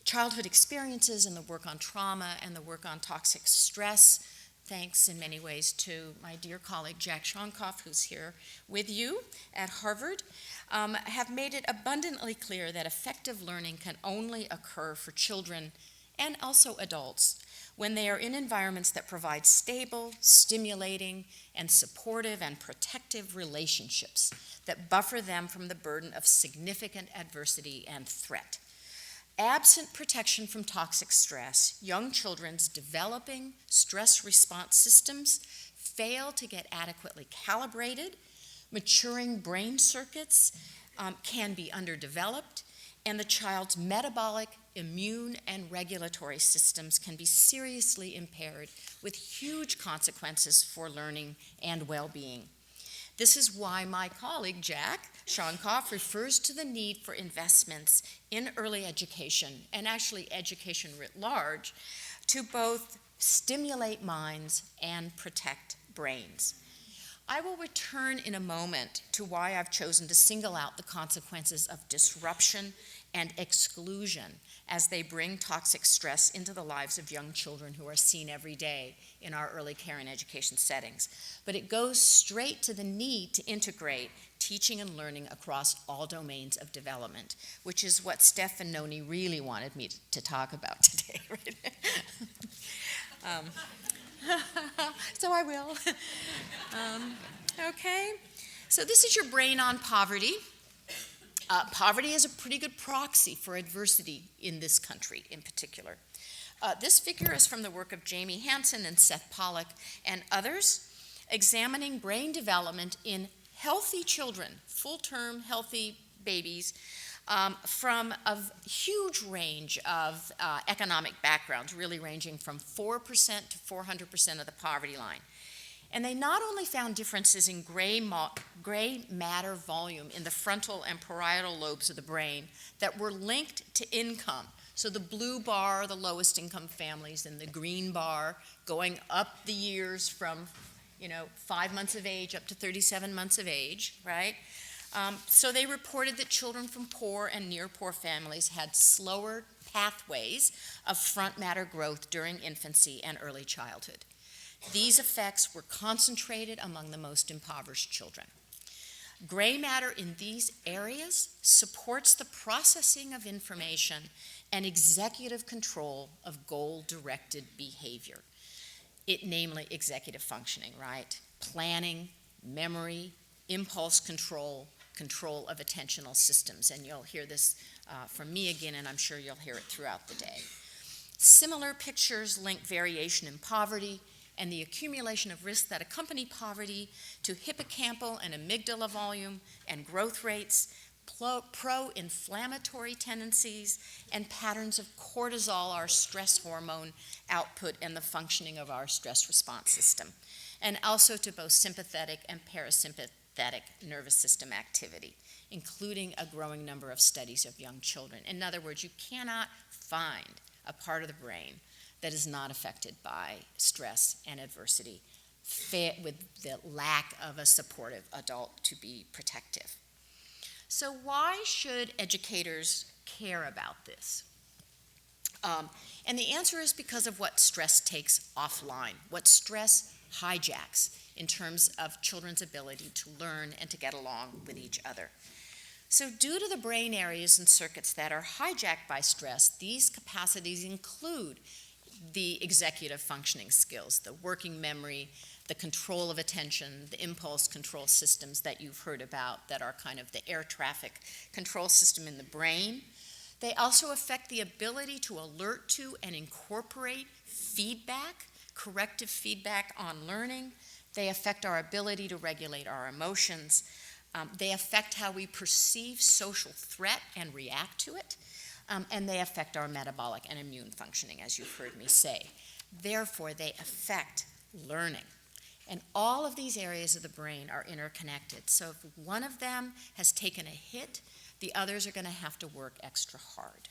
childhood experiences and the work on trauma and the work on toxic stress, thanks in many ways to my dear colleague Jack Shonkoff, who's here with you at Harvard, have made it abundantly clear that effective learning can only occur for children and also adults when they are in environments that provide stable, stimulating, and supportive and protective relationships that buffer them from the burden of significant adversity and threat. Absent protection from toxic stress, young children's developing stress response systems fail to get adequately calibrated, maturing brain circuits can be underdeveloped, and the child's metabolic, immune, and regulatory systems can be seriously impaired with huge consequences for learning and well-being. This is why my colleague, Jack Shonkoff, refers to the need for investments in early education, and actually education writ large, to both stimulate minds and protect brains. I will return in a moment to why I've chosen to single out the consequences of disruption and exclusion as they bring toxic stress into the lives of young children who are seen every day in our early care and education settings. But it goes straight to the need to integrate teaching and learning across all domains of development, which is what Steph and Nonie really wanted me to talk about today, right? So I will. Okay, so this is your brain on poverty. Poverty is a pretty good proxy for adversity in this country in particular. This figure is from the work of Jamie Hansen and Seth Pollack and others. examining brain development in healthy children, full-term healthy babies, from a huge range of economic backgrounds, really ranging from 4% to 400% of the poverty line. And they not only found differences in gray matter volume in the frontal and parietal lobes of the brain that were linked to income. So the blue bar are the lowest income families, and the green bar going up the years from 5 months of age up to 37 months of age, right? So they reported that children from poor and near poor families had slower pathways of front matter growth during infancy and early childhood. These effects were concentrated among the most impoverished children. Gray matter in these areas supports the processing of information and executive control of goal-directed behavior. Namely executive functioning, right? Planning, memory, impulse control, control of attentional systems. And you'll hear this from me again, and I'm sure you'll hear it throughout the day. Similar pictures link variation in poverty and the accumulation of risks that accompany poverty to hippocampal and amygdala volume and growth rates, pro-inflammatory tendencies, and patterns of cortisol, our stress hormone output, and the functioning of our stress response system, and also to both sympathetic and parasympathetic nervous system activity, including a growing number of studies of young children. In other words, you cannot find a part of the brain that is not affected by stress and adversity, with the lack of a supportive adult to be protective. So why should educators care about this? And the answer is because of what stress takes offline, what stress hijacks in terms of children's ability to learn and to get along with each other. So due to the brain areas and circuits that are hijacked by stress, these capacities include the executive functioning skills, the working memory, the control of attention, the impulse control systems that you've heard about that are kind of the air traffic control system in the brain. They also affect the ability to alert to and incorporate feedback, corrective feedback on learning. They affect our ability to regulate our emotions. They affect how we perceive social threat and react to it. And they affect our metabolic and immune functioning, as you've heard me say. Therefore, they affect learning. And all of these areas of the brain are interconnected. So if one of them has taken a hit, the others are going to have to work extra hard.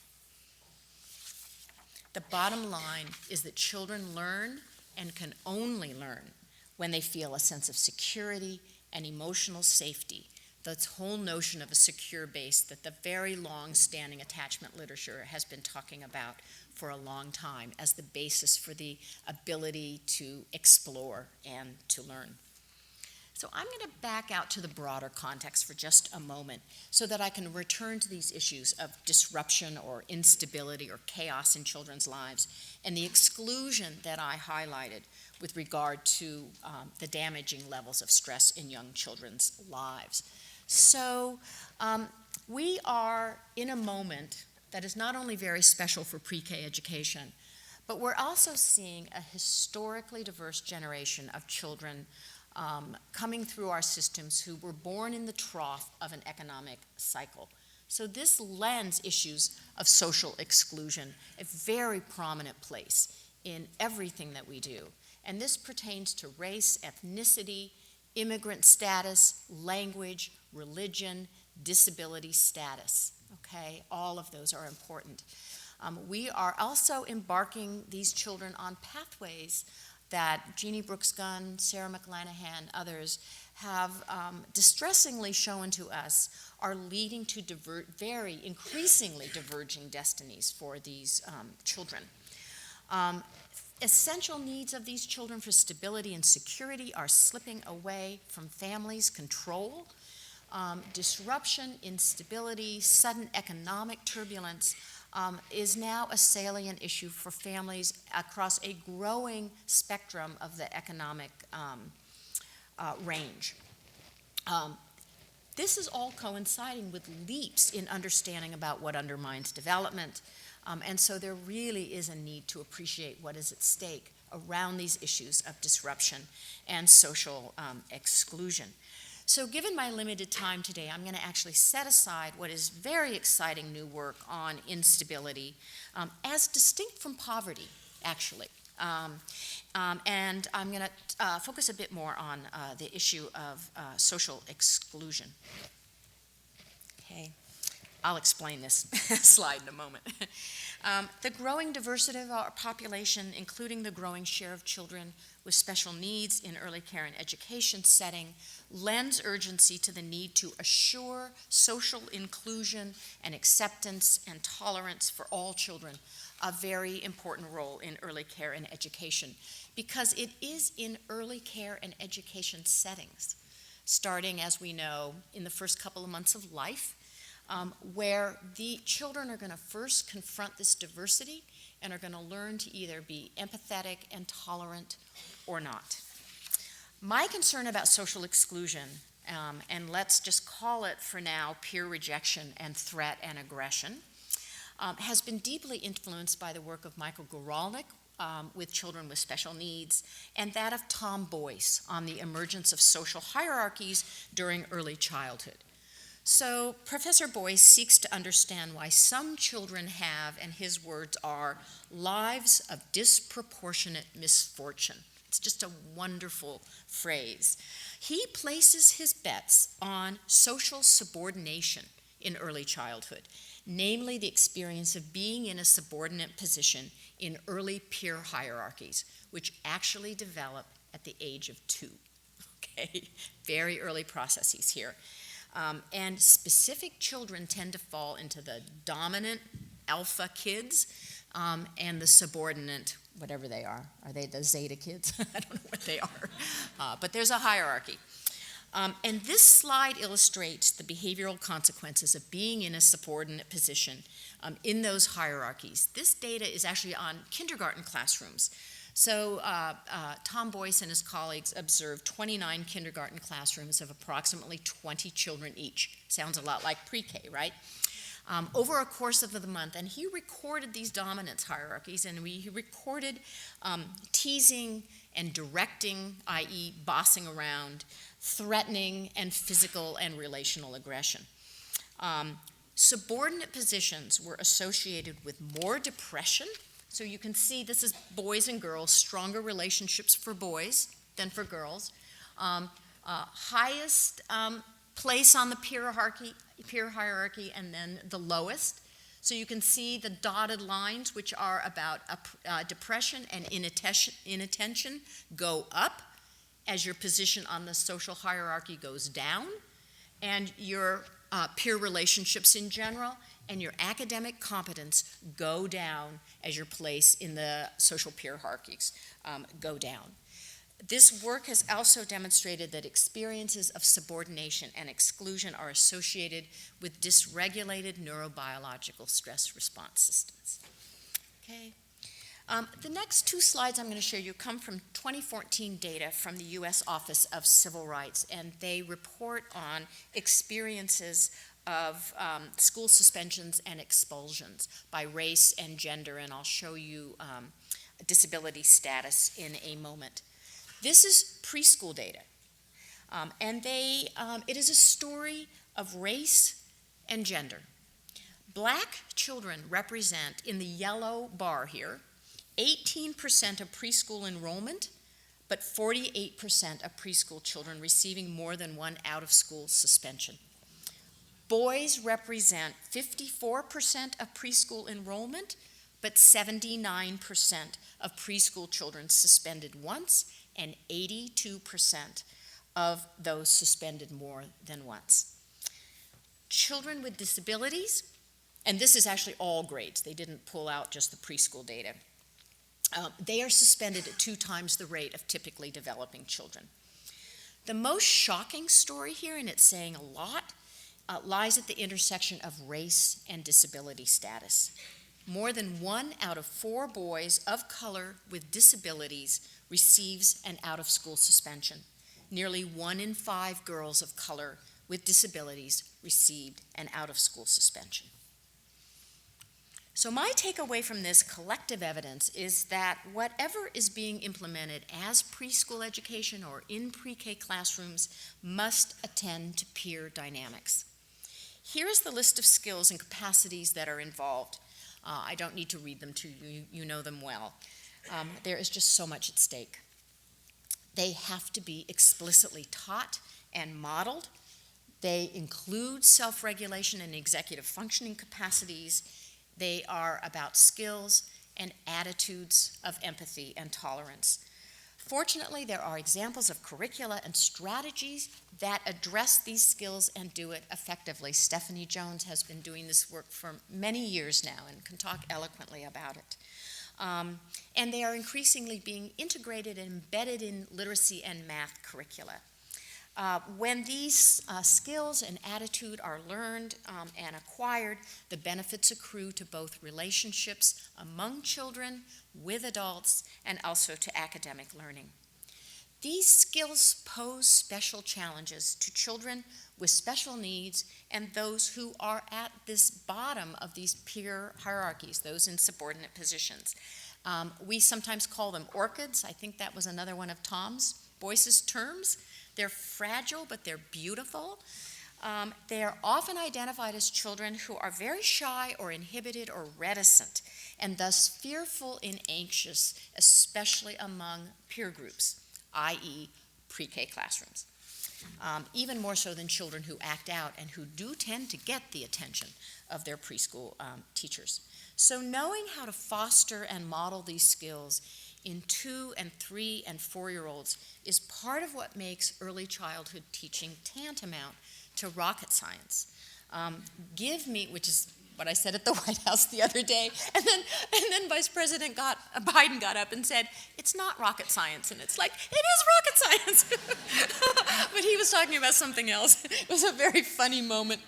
The bottom line is that children learn and can only learn when they feel a sense of security and emotional safety. This whole notion of a secure base that the very long-standing attachment literature has been talking about for a long time as the basis for the ability to explore and to learn. So I'm going to back out to the broader context for just a moment so that I can return to these issues of disruption or instability or chaos in children's lives and the exclusion that I highlighted with regard to the damaging levels of stress in young children's lives. So we are in a moment that is not only very special for pre-K education, but we're also seeing a historically diverse generation of children coming through our systems who were born in the trough of an economic cycle. So this lends issues of social exclusion a very prominent place in everything that we do. And this pertains to race, ethnicity, immigrant status, language, religion, disability status, okay? All of those are important. We are also embarking these children on pathways that Jeannie Brooks-Gunn, Sarah McLanahan, others have distressingly shown to us are leading to very increasingly diverging destinies for these children. Essential needs of these children for stability and security are slipping away from families' control. Disruption, instability, sudden economic turbulence is now a salient issue for families across a growing spectrum of the economic range. This is all coinciding with leaps in understanding about what undermines development, and so there really is a need to appreciate what is at stake around these issues of disruption and social exclusion. So given my limited time today, I'm going to actually set aside what is very exciting new work on instability as distinct from poverty, actually. And I'm going to focus a bit more on the issue of social exclusion. Okay, I'll explain this slide in a moment. The growing diversity of our population, including the growing share of children with special needs in early care and education setting, lends urgency to the need to assure social inclusion and acceptance and tolerance for all children, a very important role in early care and education, because it is in early care and education settings, starting, as we know, in the first couple of months of life, where the children are going to first confront this diversity and are going to learn to either be empathetic and tolerant or not. My concern about social exclusion, and let's just call it for now peer rejection and threat and aggression, has been deeply influenced by the work of Michael Guralnick with children with special needs, and that of Tom Boyce on the emergence of social hierarchies during early childhood. So Professor Boyce seeks to understand why some children have, and his words are, lives of disproportionate misfortune. It's just a wonderful phrase. He places his bets on social subordination in early childhood, namely the experience of being in a subordinate position in early peer hierarchies, which actually develop at the age of 2. Okay, very early processes here. And specific children tend to fall into the dominant alpha kids and the subordinate, whatever they are. Are they the zeta kids? I don't know what they are. But there's a hierarchy. And this slide illustrates the behavioral consequences of being in a subordinate position in those hierarchies. This data is actually on kindergarten classrooms. So Tom Boyce and his colleagues observed 29 kindergarten classrooms of approximately 20 children each. Sounds a lot like pre-K, right? Over a course of the month, and he recorded these dominance hierarchies, and he recorded teasing and directing, i.e. bossing around, threatening, and physical and relational aggression. Subordinate positions were associated with more depression. So you can see this is boys and girls, stronger relationships for boys than for girls. Highest place on the peer hierarchy, and then the lowest. So you can see the dotted lines, which are about depression and inattention, go up as your position on the social hierarchy goes down, and your peer relationships in general and your academic competence go down as your place in the social peer hierarchies go down. This work has also demonstrated that experiences of subordination and exclusion are associated with dysregulated neurobiological stress response systems. Okay. The next 2 slides I'm going to show you come from 2014 data from the U.S. Office of Civil Rights, and they report on experiences of school suspensions and expulsions by race and gender, and I'll show you disability status in a moment. This is preschool data, and it is a story of race and gender. Black children represent, in the yellow bar here, 18% of preschool enrollment, but 48% of preschool children receiving more than one out-of-school suspension. Boys represent 54% of preschool enrollment, but 79% of preschool children suspended once, and 82% of those suspended more than once. Children with disabilities, and this is actually all grades, they didn't pull out just the preschool data, they are suspended at 2 times the rate of typically developing children. The most shocking story here, and it's saying a lot, lies at the intersection of race and disability status. More than 1 out of 4 boys of color with disabilities receives an out-of-school suspension. Nearly 1 in 5 girls of color with disabilities received an out-of-school suspension. So my takeaway from this collective evidence is that whatever is being implemented as preschool education or in pre-K classrooms must attend to peer dynamics. Here is the list of skills and capacities that are involved. I don't need to read them to you, you know them well. There is just so much at stake. They have to be explicitly taught and modeled. They include self-regulation and executive functioning capacities. They are about skills and attitudes of empathy and tolerance. Fortunately, there are examples of curricula and strategies that address these skills and do it effectively. Stephanie Jones has been doing this work for many years now and can talk eloquently about it. And they are increasingly being integrated and embedded in literacy and math curricula. When these skills and attitude are learned and acquired, the benefits accrue to both relationships among children, with adults, and also to academic learning. These skills pose special challenges to children with special needs and those who are at this bottom of these peer hierarchies, those in subordinate positions. We sometimes call them orchids. I think that was another one of Boyce's terms. They're fragile, but they're beautiful. They are often identified as children who are very shy or inhibited or reticent, and thus fearful and anxious, especially among peer groups, i.e. pre-K classrooms. Even more so than children who act out and who do tend to get the attention of their preschool teachers. So knowing how to foster and model these skills in 2-, 3-, and 4-year-olds is part of what makes early childhood teaching tantamount to rocket science. Give me, which is what I said at the White House the other day, and then Vice President Biden got up and said, it's not rocket science, and it's like, it is rocket science. But he was talking about something else. It was a very funny moment.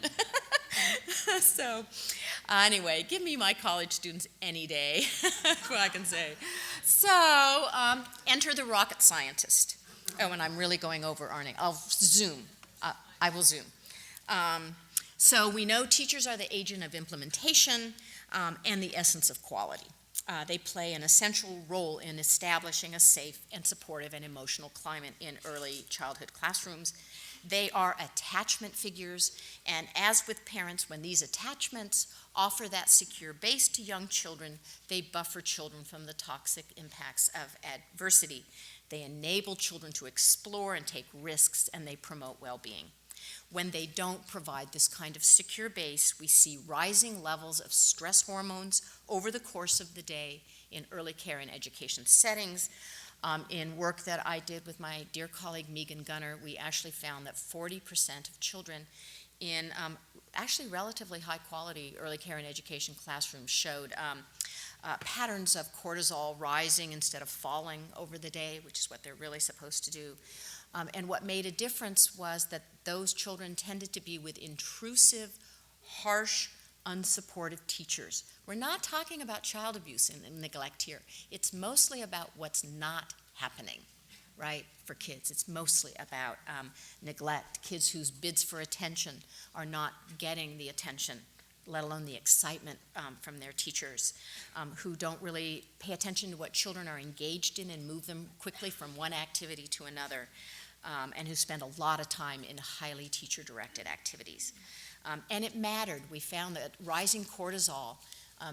So anyway, give me my college students any day, that's what I can say. So enter the rocket scientist. Oh, and I'm really going over, aren't I? I'll zoom. I will zoom. So we know teachers are the agent of implementation and the essence of quality. They play an essential role in establishing a safe and supportive and emotional climate in early childhood classrooms. They are attachment figures, and as with parents, when these attachments offer that secure base to young children, they buffer children from the toxic impacts of adversity. They enable children to explore and take risks, and they promote well-being. When they don't provide this kind of secure base, we see rising levels of stress hormones over the course of the day in early care and education settings. In work that I did with my dear colleague Megan Gunner, we actually found that 40% of children in actually relatively high quality early care and education classrooms showed patterns of cortisol rising instead of falling over the day, which is what they're really supposed to do. And what made a difference was that those children tended to be with intrusive, harsh, unsupportive teachers. We're not talking about child abuse and neglect here. It's mostly about what's not happening, right, for kids. It's mostly about neglect, kids whose bids for attention are not getting the attention, let alone the excitement from their teachers, who don't really pay attention to what children are engaged in and move them quickly from one activity to another, and who spend a lot of time in highly teacher-directed activities. And it mattered. We found that rising cortisol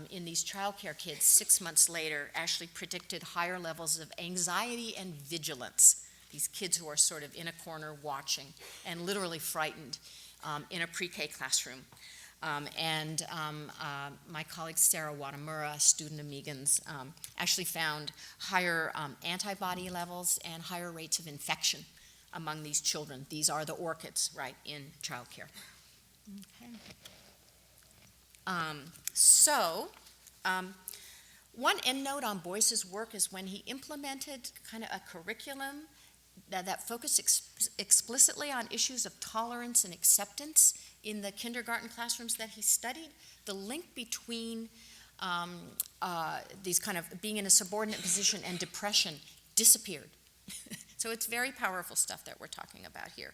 in these childcare kids 6 months later actually predicted higher levels of anxiety and vigilance. These kids who are sort of in a corner watching and literally frightened in a pre-K classroom. My colleague Sarah Watamura, a student of Megan's, actually found higher antibody levels and higher rates of infection among these children. These are the orchids, right, in childcare. Okay. One endnote on Boyce's work is when he implemented kind of a curriculum that focused explicitly on issues of tolerance and acceptance in the kindergarten classrooms that he studied, the link between these kind of being in a subordinate position and depression disappeared. So it's very powerful stuff that we're talking about here.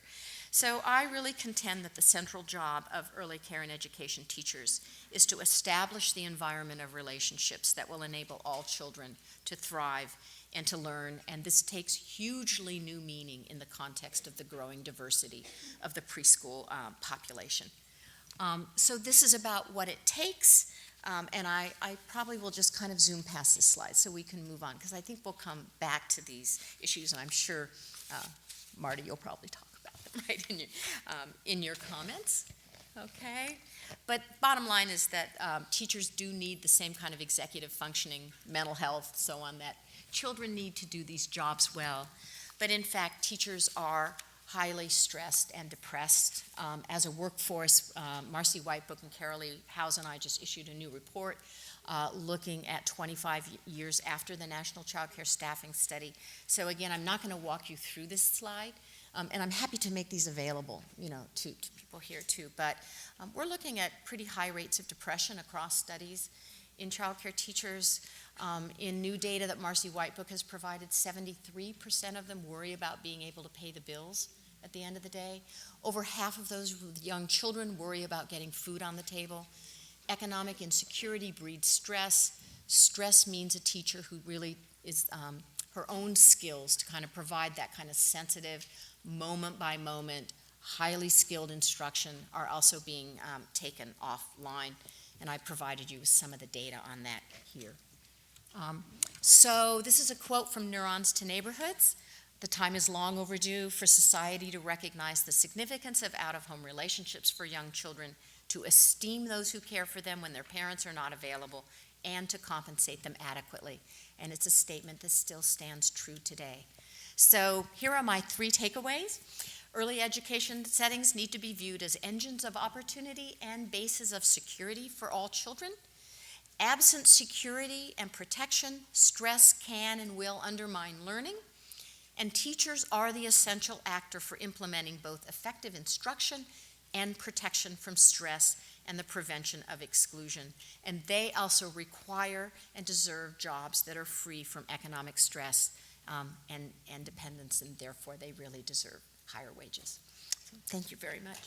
So I really contend that the central job of early care and education teachers is to establish the environment of relationships that will enable all children to thrive and to learn, and this takes hugely new meaning in the context of the growing diversity of the preschool population. So this is about what it takes, and I probably will just kind of zoom past this slide so we can move on, because I think we'll come back to these issues, and I'm sure, Marty, you'll probably talk about them right in your comments, okay? But bottom line is that teachers do need the same kind of executive functioning, mental health, so on, that children need to do these jobs well. But in fact, teachers are highly stressed and depressed. As a workforce, Marcy Whitebook and Carolee House and I just issued a new report looking at 25 years after the National Child Care Staffing Study. So again, I'm not going to walk you through this slide, and I'm happy to make these available, to people here too. But we're looking at pretty high rates of depression across studies in child care teachers. In new data that Marcy Whitebook has provided, 73% of them worry about being able to pay the bills at the end of the day. Over half of those young children worry about getting food on the table. Economic insecurity breeds stress. Stress means a teacher who really is her own skills to kind of provide that kind of sensitive, moment-by-moment, highly skilled instruction are also being taken offline. And I provided you with some of the data on that here. So this is a quote from Neurons to Neighborhoods. The time is long overdue for society to recognize the significance of out-of-home relationships for young children, to esteem those who care for them when their parents are not available, and to compensate them adequately. And it's a statement that still stands true today. So here are my 3 takeaways. Early education settings need to be viewed as engines of opportunity and bases of security for all children. Absent security and protection, stress can and will undermine learning, and teachers are the essential actor for implementing both effective instruction and protection from stress and the prevention of exclusion. And they also require and deserve jobs that are free from economic stress and dependence, and therefore they really deserve higher wages. So thank you very much.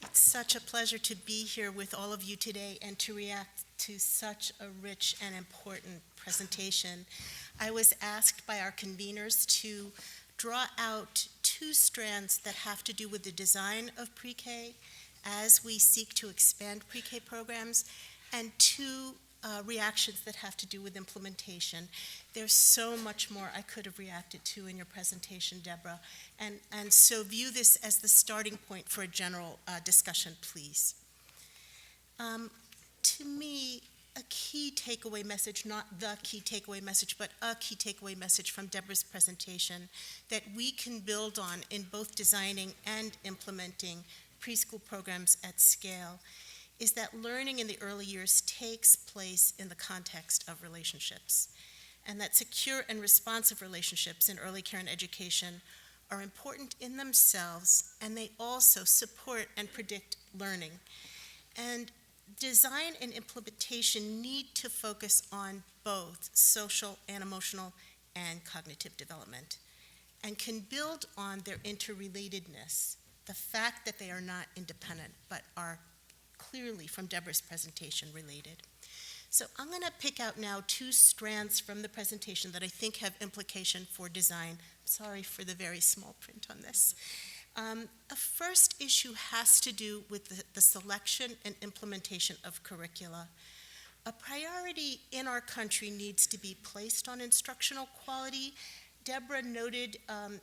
It's such a pleasure to be here with all of you today and to react to such a rich and important presentation. I was asked by our conveners to draw out 2 strands that have to do with the design of pre-K as we seek to expand pre-K programs, and 2 reactions that have to do with implementation. There's so much more I could have reacted to in your presentation, Deborah, and so view this as the starting point for a general discussion, please. To me, a key takeaway message, not the key takeaway message, but a key takeaway message from Deborah's presentation that we can build on in both designing and implementing preschool programs at scale is that learning in the early years takes place in the context of relationships, and that secure and responsive relationships in early care and education are important in themselves, and they also support and predict learning. And design and implementation need to focus on both social and emotional and cognitive development, and can build on their interrelatedness, the fact that they are not independent, but are clearly, from Deborah's presentation, related. So I'm going to pick out now 2 strands from the presentation that I think have implication for design. Sorry for the very small print on this. A first issue has to do with the selection and implementation of curricula. A priority in our country needs to be placed on instructional quality. Deborah noted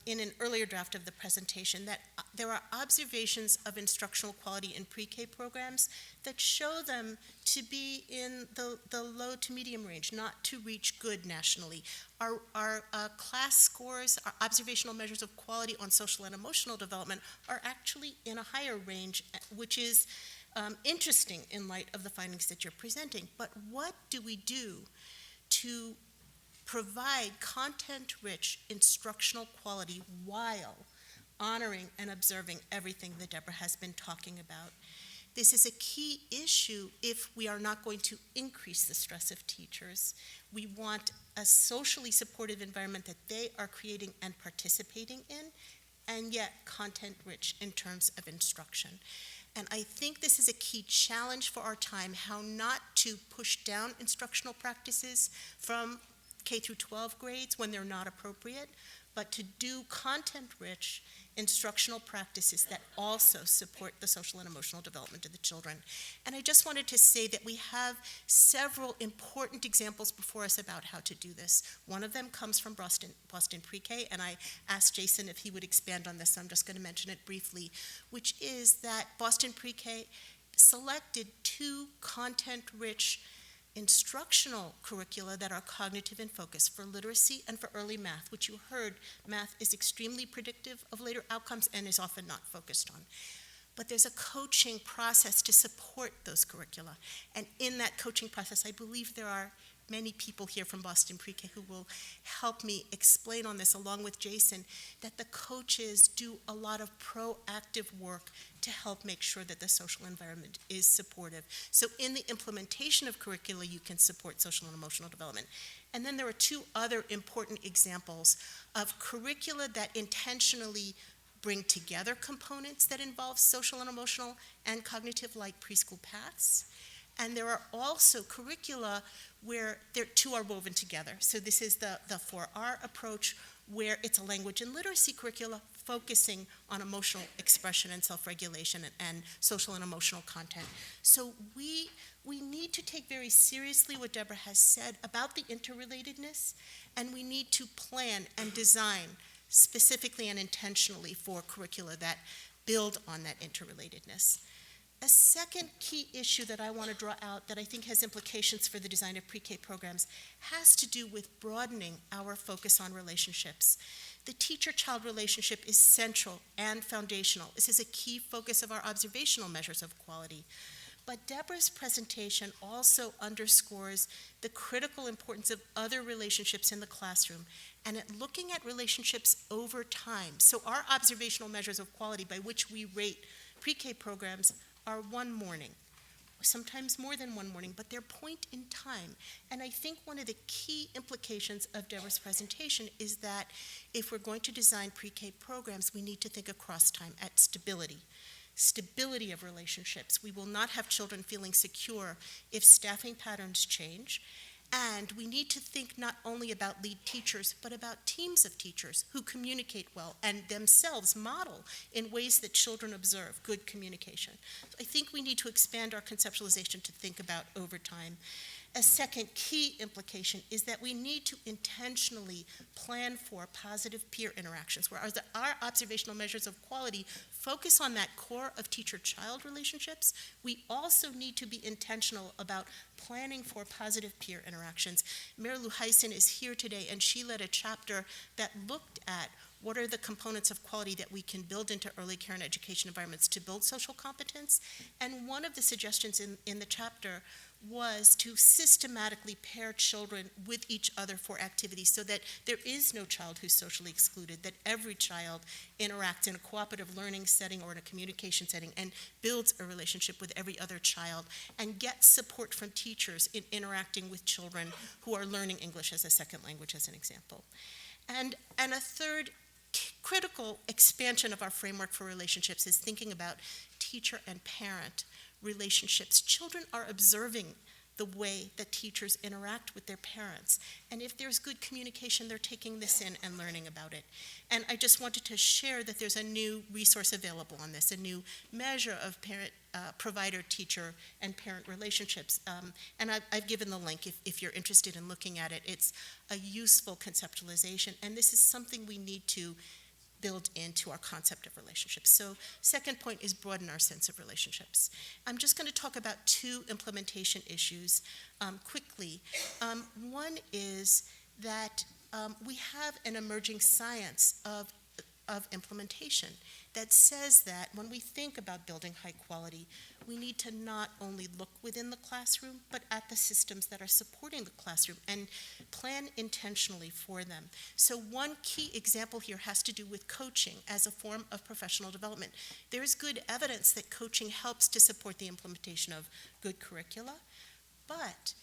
in an earlier draft of the presentation that there are observations of instructional quality in pre-K programs that show them to be in the low to medium range, not to reach good nationally. Our class scores, our observational measures of quality on social and emotional development are actually in a higher range, which is interesting in light of the findings that you're presenting. But what do we do to provide content-rich instructional quality while honoring and observing everything that Deborah has been talking about. This is a key issue if we are not going to increase the stress of teachers. We want a socially supportive environment that they are creating and participating in, and yet content-rich in terms of instruction. And I think this is a key challenge for our time, how not to push down instructional practices from K through 12 grades when they're not appropriate, but to do content-rich instructional practices that also support the social and emotional development of the children. And I just wanted to say that we have several important examples before us about how to do this. One of them comes from Boston Pre-K, and I asked Jason if he would expand on this, so I'm just going to mention it briefly, which is that Boston Pre-K selected 2 content-rich instructional curricula that are cognitive in focus for literacy and for early math, which you heard, math is extremely predictive of later outcomes and is often not focused on. But there's a coaching process to support those curricula. And in that coaching process, I believe there are many people here from Boston Pre-K who will help me explain on this, along with Jason, that the coaches do a lot of proactive work to help make sure that the social environment is supportive. So in the implementation of curricula, you can support social and emotional development. And then there are 2 other important examples of curricula that intentionally bring together components that involve social and emotional and cognitive, like preschool paths. And there are also curricula where the 2 are woven together. So this is the 4R approach, where it's a language and literacy curricula focusing on emotional expression and self-regulation and social and emotional content. So we need to take very seriously what Deborah has said about the interrelatedness, and we need to plan and design specifically and intentionally for curricula that build on that interrelatedness. A second key issue that I want to draw out that I think has implications for the design of pre-K programs has to do with broadening our focus on relationships. The teacher-child relationship is central and foundational. This is a key focus of our observational measures of quality. But Deborah's presentation also underscores the critical importance of other relationships in the classroom and at looking at relationships over time. So our observational measures of quality by which we rate pre-K programs are one morning, sometimes more than one morning, but they're point in time. And I think one of the key implications of Deborah's presentation is that if we're going to design pre-K programs, we need to think across time at stability of relationships. We will not have children feeling secure if staffing patterns change. And we need to think not only about lead teachers, but about teams of teachers who communicate well and themselves model in ways that children observe good communication. So I think we need to expand our conceptualization to think about over time. A second key implication is that we need to intentionally plan for positive peer interactions, where our observational measures of quality focus on that core of teacher-child relationships. We also need to be intentional about planning for positive peer interactions. Mary Lou Heisen is here today, and she led a chapter that looked at what are the components of quality that we can build into early care and education environments to build social competence. And one of the suggestions in the chapter was to systematically pair children with each other for activities so that there is no child who's socially excluded, that every child interacts in a cooperative learning setting or in a communication setting and builds a relationship with every other child and gets support from teachers in interacting with children who are learning English as a second language, as an example. And a third critical expansion of our framework for relationships is thinking about teacher and parent relationships. Children are observing the way that teachers interact with their parents. And if there's good communication, they're taking this in and learning about it. And I just wanted to share that there's a new resource available on this, a new measure of parent, provider, teacher, and parent relationships. And I've given the link if you're interested in looking at it. It's a useful conceptualization, and this is something we need to build into our concept of relationships. So second point is broaden our sense of relationships. I'm just going to talk about 2 implementation issues quickly. One is that we have an emerging science of implementation. that says that when we think about building high quality, we need to not only look within the classroom, but at the systems that are supporting the classroom and plan intentionally for them. So one key example here has to do with coaching as a form of professional development. There's good evidence that coaching helps to support the implementation of good curricula, but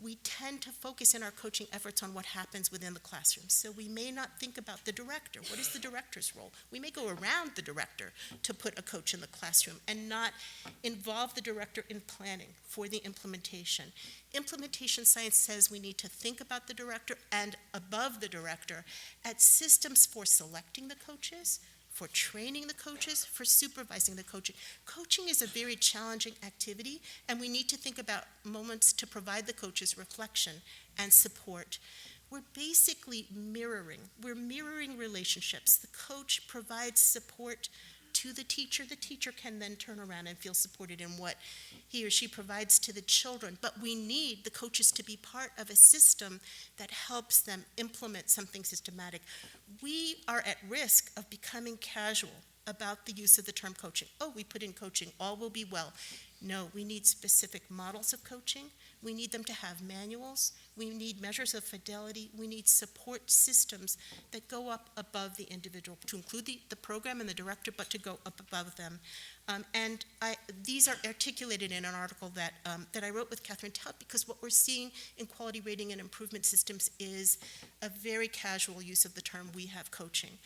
we tend to focus in our coaching efforts on what happens within the classroom. So we may not think about the director. What is the director's role? We may go around the director to put a coach in the classroom and not involve the director in planning for the implementation. Implementation science says we need to think about the director and above the director at systems for selecting the coaches, for training the coaches, for supervising the coaching. Coaching is a very challenging activity, and we need to think about moments to provide the coaches reflection and support. We're basically mirroring relationships. The coach provides support to the teacher can then turn around and feel supported in what he or she provides to the children. But we need the coaches to be part of a system that helps them implement something systematic. We are at risk of becoming casual about the use of the term coaching. Oh, we put in coaching, all will be well. No, we need specific models of coaching. We need them to have manuals. We need measures of fidelity. We need support systems that go up above the individual, to include the program and the director, but to go up above them. These are articulated in an article that I wrote with Catherine Tout, because what we're seeing in quality rating and improvement systems is a very casual use of the term "we have coaching."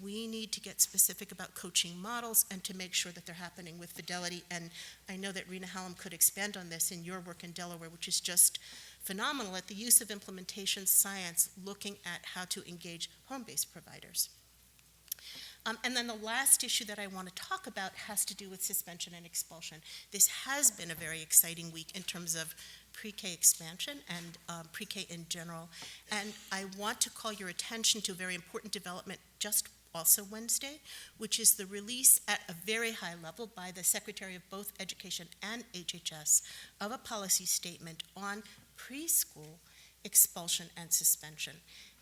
We need to get specific about coaching models and to make sure that they're happening with fidelity. And I know that Rena Hallam could expand on this in your work in Delaware, which is just phenomenal at the use of implementation science, looking at how to engage home-based providers. And then the last issue that I want to talk about has to do with suspension and expulsion. This has been a very exciting week in terms of pre-K expansion and pre-K in general. And I want to call your attention to a very important development just also Wednesday, which is the release at a very high level by the Secretary of both Education and HHS of a policy statement on preschool expulsion and suspension.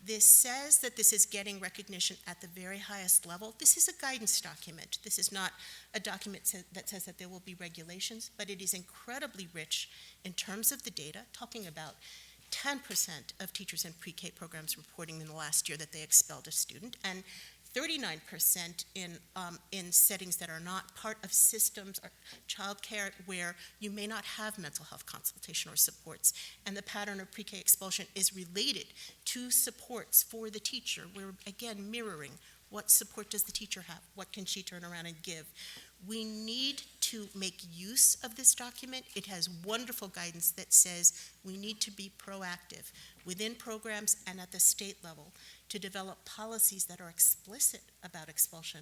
This says that this is getting recognition at the very highest level. This is a guidance document. This is not a document that says that there will be regulations, but it is incredibly rich in terms of the data, talking about 10% of teachers in pre-K programs reporting in the last year that they expelled a student, and 39% in settings that are not part of systems or childcare where you may not have mental health consultation or supports. And the pattern of pre-K expulsion is related to supports for the teacher. We're, again, mirroring what support does the teacher have? What can she turn around and give? We need to make use of this document. It has wonderful guidance that says we need to be proactive within programs and at the state level to develop policies that are explicit about expulsion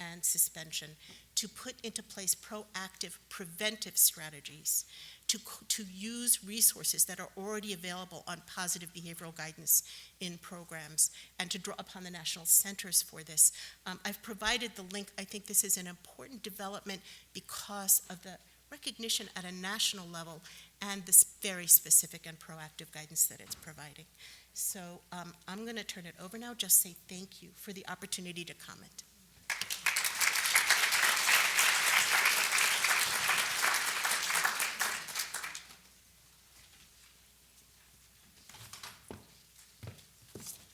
and suspension, to put into place proactive preventive strategies, to use resources that are already available on positive behavioral guidance in programs, and to draw upon the national centers for this. I've provided the link. I think this is an important development because of the recognition at a national level and this very specific and proactive guidance that it's providing. So I'm going to turn it over now. Just say thank you for the opportunity to comment.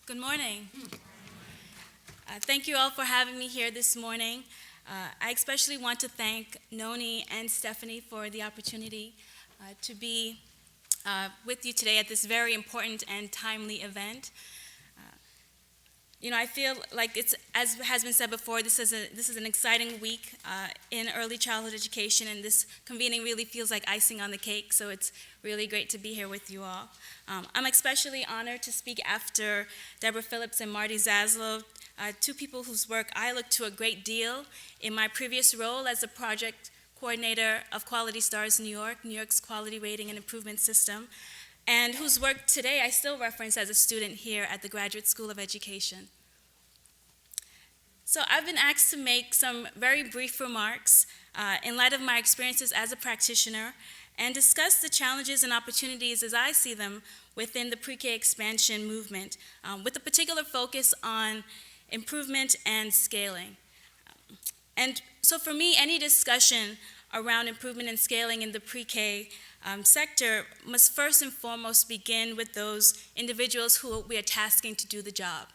Good morning. Thank you all for having me here this morning. I especially want to thank Nonie and Stephanie for the opportunity to be with you today at this very important and timely event. I feel like it's, as has been said before, this is an exciting week in early childhood education, and this convening really feels like icing on the cake, so it's really great to be here with you all. I'm especially honored to speak after Deborah Phillips and Marty Zaslow, two people whose work I look to a great deal in my previous role as a project coordinator of Quality Stars New York's quality rating and improvement system, and whose work today I still reference as a student here at the Graduate School of Education. So I've been asked to make some very brief remarks in light of my experiences as a practitioner and discuss the challenges and opportunities as I see them within the pre-K expansion movement, with a particular focus on improvement and scaling. And so for me, any discussion around improvement and scaling in the pre-K sector must first and foremost begin with those individuals who we are tasking to do the job.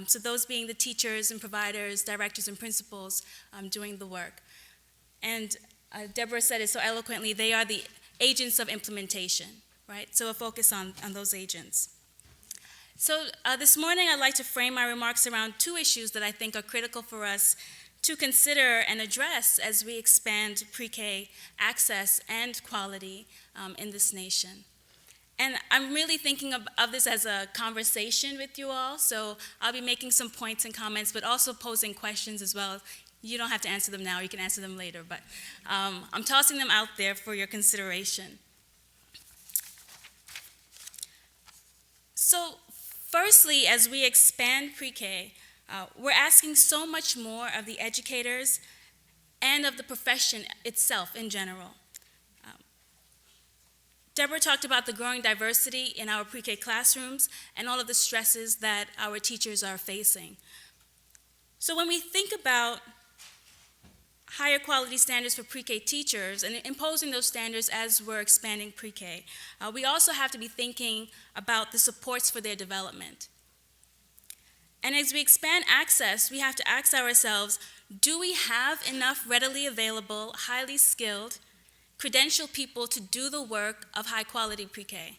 So those being the teachers and providers, directors and principals doing the work. And Deborah said it so eloquently, they are the agents of implementation, right? So a focus on those agents. So this morning I'd like to frame my remarks around two issues that I think are critical for us to consider and address as we expand pre-K access and quality in this nation. And I'm really thinking of this as a conversation with you all, so I'll be making some points and comments, but also posing questions as well. You don't have to answer them now, you can answer them later, but I'm tossing them out there for your consideration. So firstly, as we expand pre-K, we're asking so much more of the educators and of the profession itself in general. Deborah talked about the growing diversity in our pre-K classrooms and all of the stresses that our teachers are facing. So when we think about higher quality standards for pre-K teachers and imposing those standards as we're expanding pre-K, we also have to be thinking about the supports for their development. And as we expand access, we have to ask ourselves, do we have enough readily available, highly skilled, credentialed people to do the work of high quality pre-K?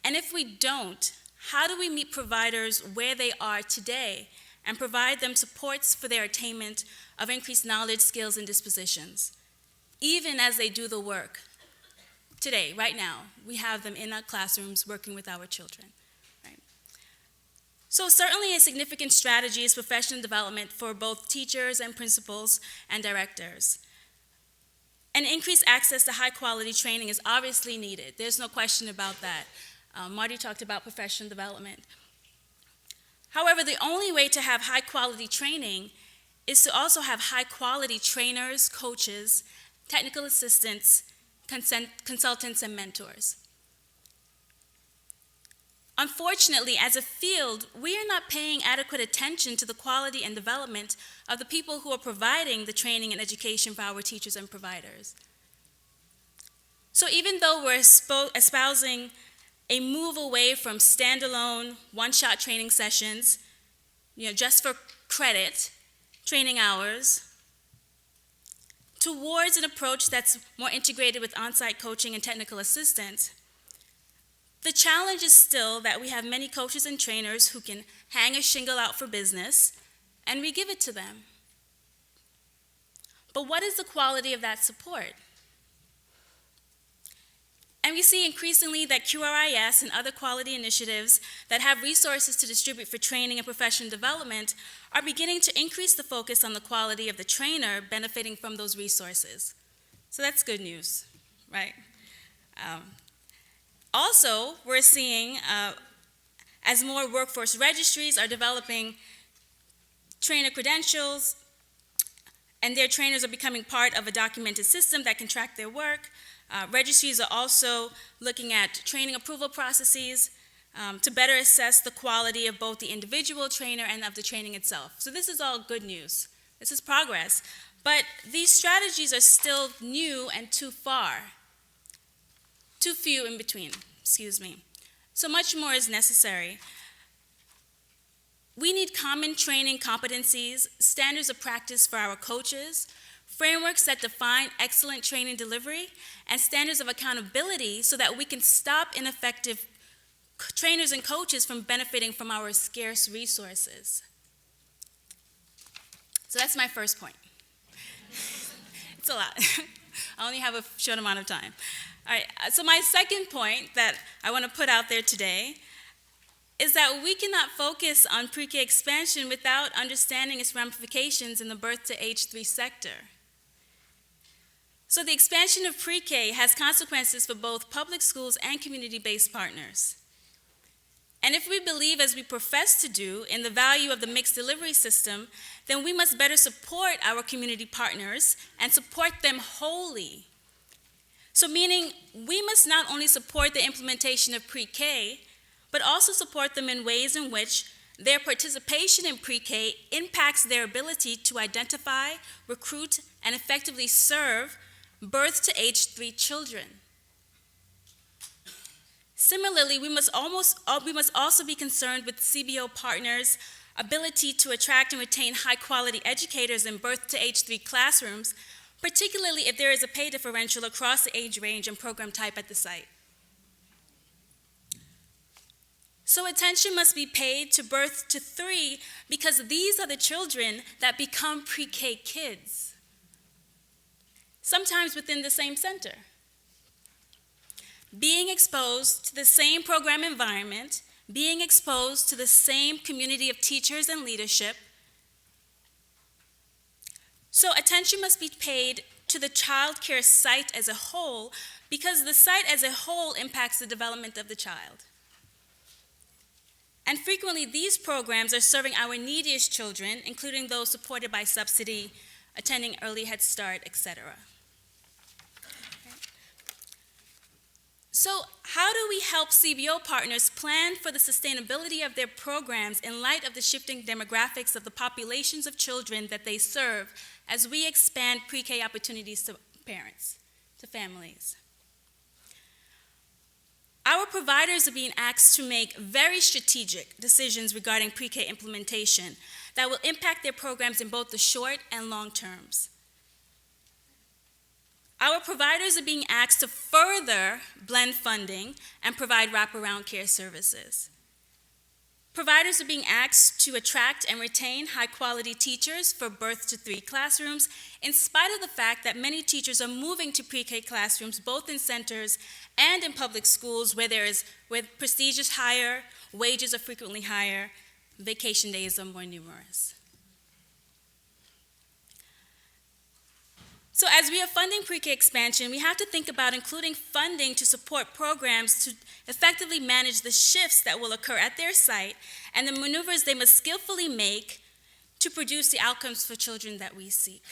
And if we don't, how do we meet providers where they are today and provide them supports for their attainment of increased knowledge, skills, and dispositions, even as they do the work? Today, right now, we have them in our classrooms working with our children. Right? So certainly a significant strategy is professional development for both teachers and principals and directors. And increased access to high-quality training is obviously needed. There's no question about that. Marty talked about professional development. However, the only way to have high-quality training is to also have high-quality trainers, coaches, technical assistants, consultants, and mentors. Unfortunately, as a field, we are not paying adequate attention to the quality and development of the people who are providing the training and education for our teachers and providers. So even though we're espousing a move away from standalone, one-shot training sessions, just for credit, training hours, towards an approach that's more integrated with on-site coaching and technical assistance, the challenge is still that we have many coaches and trainers who can hang a shingle out for business, and we give it to them. But what is the quality of that support? And we see increasingly that QRIS and other quality initiatives that have resources to distribute for training and professional development are beginning to increase the focus on the quality of the trainer benefiting from those resources. So that's good news, right? Also, we're seeing as more workforce registries are developing trainer credentials, and their trainers are becoming part of a documented system that can track their work. Registries are also looking at training approval processes to better assess the quality of both the individual trainer and of the training itself. So this is all good news. This is progress. But these strategies are still new and too far. Too few in between, excuse me. So much more is necessary. We need common training competencies, standards of practice for our coaches, frameworks that define excellent training delivery, and standards of accountability so that we can stop ineffective trainers and coaches from benefiting from our scarce resources. So that's my first point. It's a lot. I only have a short amount of time. All right, so my second point that I want to put out there today is that we cannot focus on pre-K expansion without understanding its ramifications in the birth to age 3 sector. So the expansion of pre-K has consequences for both public schools and community-based partners. And if we believe, as we profess to do, in the value of the mixed delivery system, then we must better support our community partners and support them wholly. So meaning we must not only support the implementation of pre-K, but also support them in ways in which Their participation in pre-K impacts their ability to identify, recruit, and effectively serve birth to age 3 children. Similarly, we must also be concerned with CBO partners' ability to attract and retain high-quality educators in birth to age 3 classrooms, particularly if there is a pay differential across the age range and program type at the site. So attention must be paid to birth to 3 because these are the children that become pre-K kids, sometimes within the same center. Being exposed to the same program environment, being exposed to the same community of teachers and leadership. So attention must be paid to the child care site as a whole because the site as a whole impacts the development of the child. And frequently these programs are serving our neediest children, including those supported by subsidy, attending early Head Start, etc. So how do we help CBO partners plan for the sustainability of their programs in light of the shifting demographics of the populations of children that they serve as we expand pre-K opportunities to parents, to families? Our providers are being asked to make very strategic decisions regarding pre-K implementation that will impact their programs in both the short and long terms. Our providers are being asked to further blend funding and provide wraparound care services. Providers are being asked to attract and retain high-quality teachers for birth to 3 classrooms, in spite of the fact that many teachers are moving to pre-K classrooms, both in centers and in public schools where prestige is higher, wages are frequently higher, vacation days are more numerous. So as we are funding pre-K expansion, we have to think about including funding to support programs to effectively manage the shifts that will occur at their site and the maneuvers they must skillfully make to produce the outcomes for children that we seek.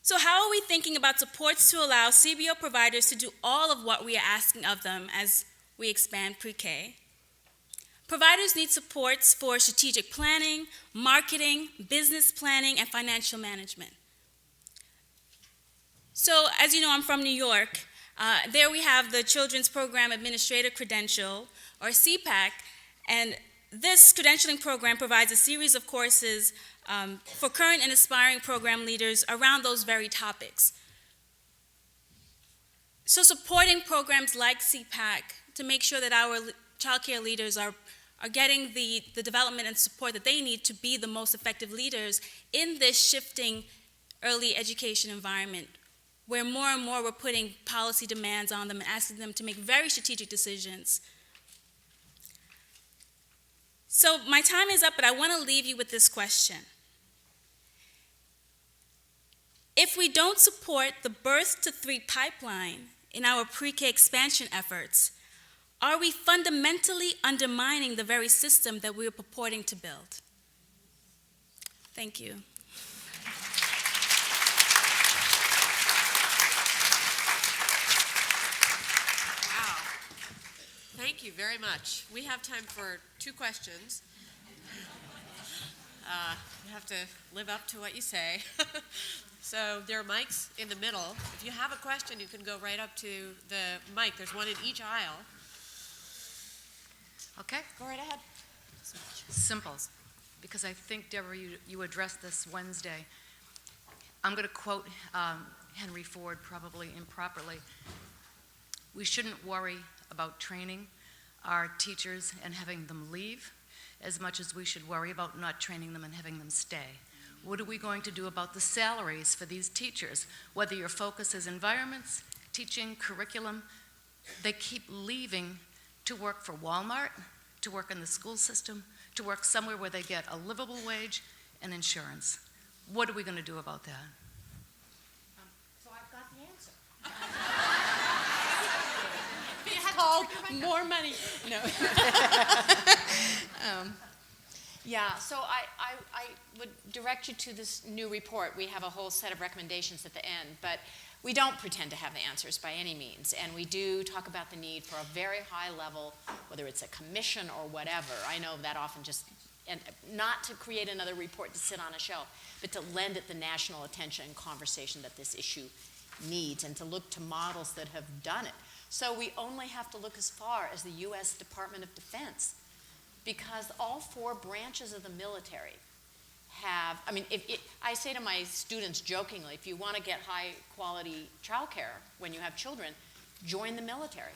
So how are we thinking about supports to allow CBO providers to do all of what we are asking of them as we expand pre-K? Providers need supports for strategic planning, marketing, business planning, and financial management. So, as you know, I'm from New York. There we have the Children's Program Administrator Credential, or CPAC, and this credentialing program provides a series of courses for current and aspiring program leaders around those very topics. So supporting programs like CPAC to make sure that our child care leaders are getting the development and support that they need to be the most effective leaders in this shifting early education environment, where more and more we're putting policy demands on them and asking them to make very strategic decisions. So my time is up, but I want to leave you with this question. If we don't support the birth to 3 pipeline in our pre-K expansion efforts, are we fundamentally undermining the very system that we're purporting to build? Thank you. Wow. Thank you very much. We have time for 2 questions. You have to live up to what you say. So there are mics in the middle. If you have a question, you can go right up to the mic. There's one in each aisle. Okay. Go right ahead. Simple. Because I think, Deborah, you addressed this Wednesday. I'm going to quote Henry Ford, probably improperly. We shouldn't worry about training our teachers and having them leave as much as we should worry about not training them and having them stay. What are we going to do about the salaries for these teachers? Whether your focus is environments, teaching, curriculum, they keep leaving to work for Walmart, to work in the school system, to work somewhere where they get a livable wage and insurance. What are we going to do about that? So I've got the answer. It's called more money. No. Yeah, so I would direct you to this new report. We have a whole set of recommendations at the end, but we don't pretend to have the answers by any means, and we do talk about the need for a very high level, whether it's a commission or whatever. I know that often just, and not to create another report to sit on a shelf, but to lend it the national attention and conversation that this issue needs, and to look to models that have done it. So we only have to look as far as the U.S. Department of Defense, because all 4 branches of the military have, I mean, I say to my students jokingly, if you want to get high quality childcare when you have children, join the military,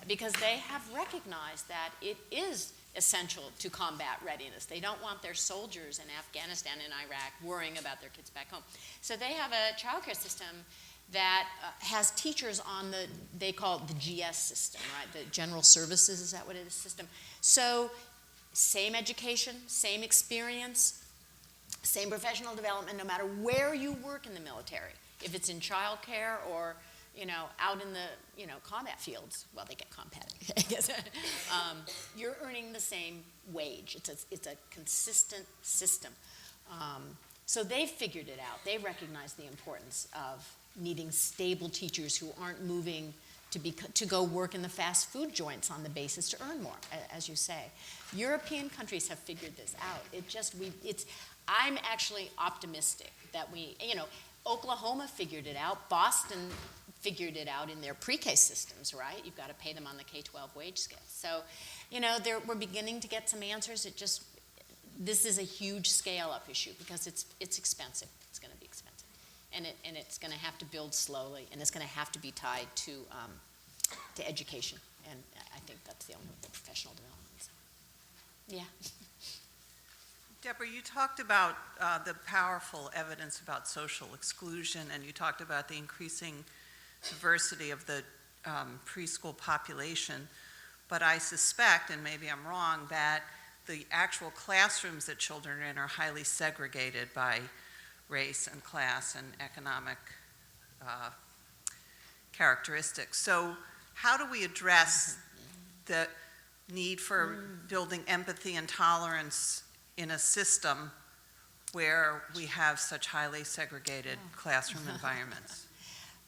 because they have recognized that it is essential to combat readiness. They don't want their soldiers in Afghanistan and Iraq worrying about their kids back home. So they have a childcare system that has teachers on the, they call it the GS system, right? The General Services, is that what it is, system? So same education, same experience, same professional development, no matter where you work in the military. If it's in childcare or, you know, out in the, you know, combat fields, well, they get combat, I guess. You're earning the same wage. It's a consistent system. So they've figured it out. They recognize the importance of needing stable teachers who aren't moving to go work in the fast food joints on the basis to earn more, as you say. European countries have figured this out. I'm actually optimistic that we, you know, Oklahoma figured it out. Boston figured it out in their pre-K systems, right? You've got to pay them on the K-12 wage scale. So, you know, we're beginning to get some answers. This is a huge scale-up issue because it's expensive. It's going to be expensive. And it's going to have to build slowly, and it's going to have to be tied to education. And I think that's the only professional development. So, yeah. Deborah, you talked about the powerful evidence about social exclusion, and you talked about the increasing diversity of the preschool population. But I suspect, and maybe I'm wrong, that the actual classrooms that children are in are highly segregated by race and class and economic characteristics. So how do we address the need for building empathy and tolerance in a system where we have such highly segregated classroom environments?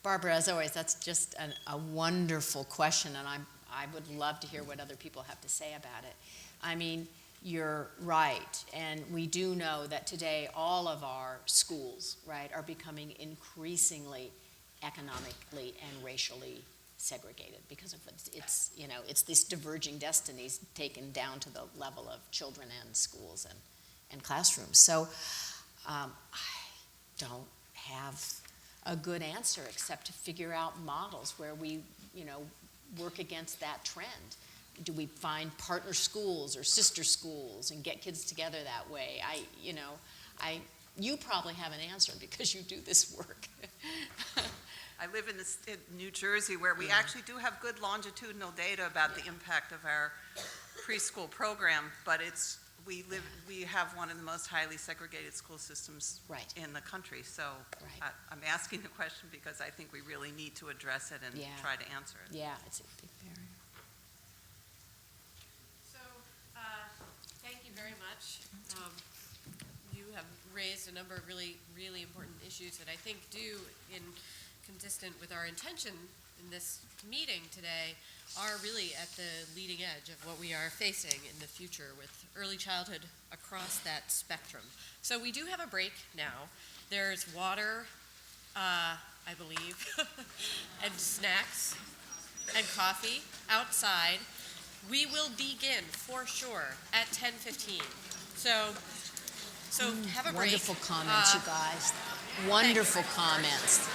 Barbara, as always, that's just a wonderful question, and I would love to hear what other people have to say about it. I mean, you're right, and we do know that today all of our schools, right, are becoming increasingly economically and racially segregated because of it's you know, it's these diverging destinies taken down to the level of children and schools and classrooms. So I don't have a good answer except to figure out models where we, you know, work against that trend. Do we find partner schools or sister schools and get kids together that way? You probably have an answer because you do this work. I live in New Jersey, where we actually do have good longitudinal data about the impact of our preschool program, but we have one of the most highly segregated school systems in the country. So I'm asking the question because I think we really need to address it and try to answer it. Yeah, it's a big barrier. Thank you very much. You have raised a number of really, really important issues that I think consistent with our intention in this meeting today, are really at the leading edge of what we are facing in the future with early childhood across that spectrum. So we do have a break now. There's water, I believe, and snacks and coffee outside. We will begin for sure at 10:15. So have a break. Wonderful comments, you guys. Wonderful comments.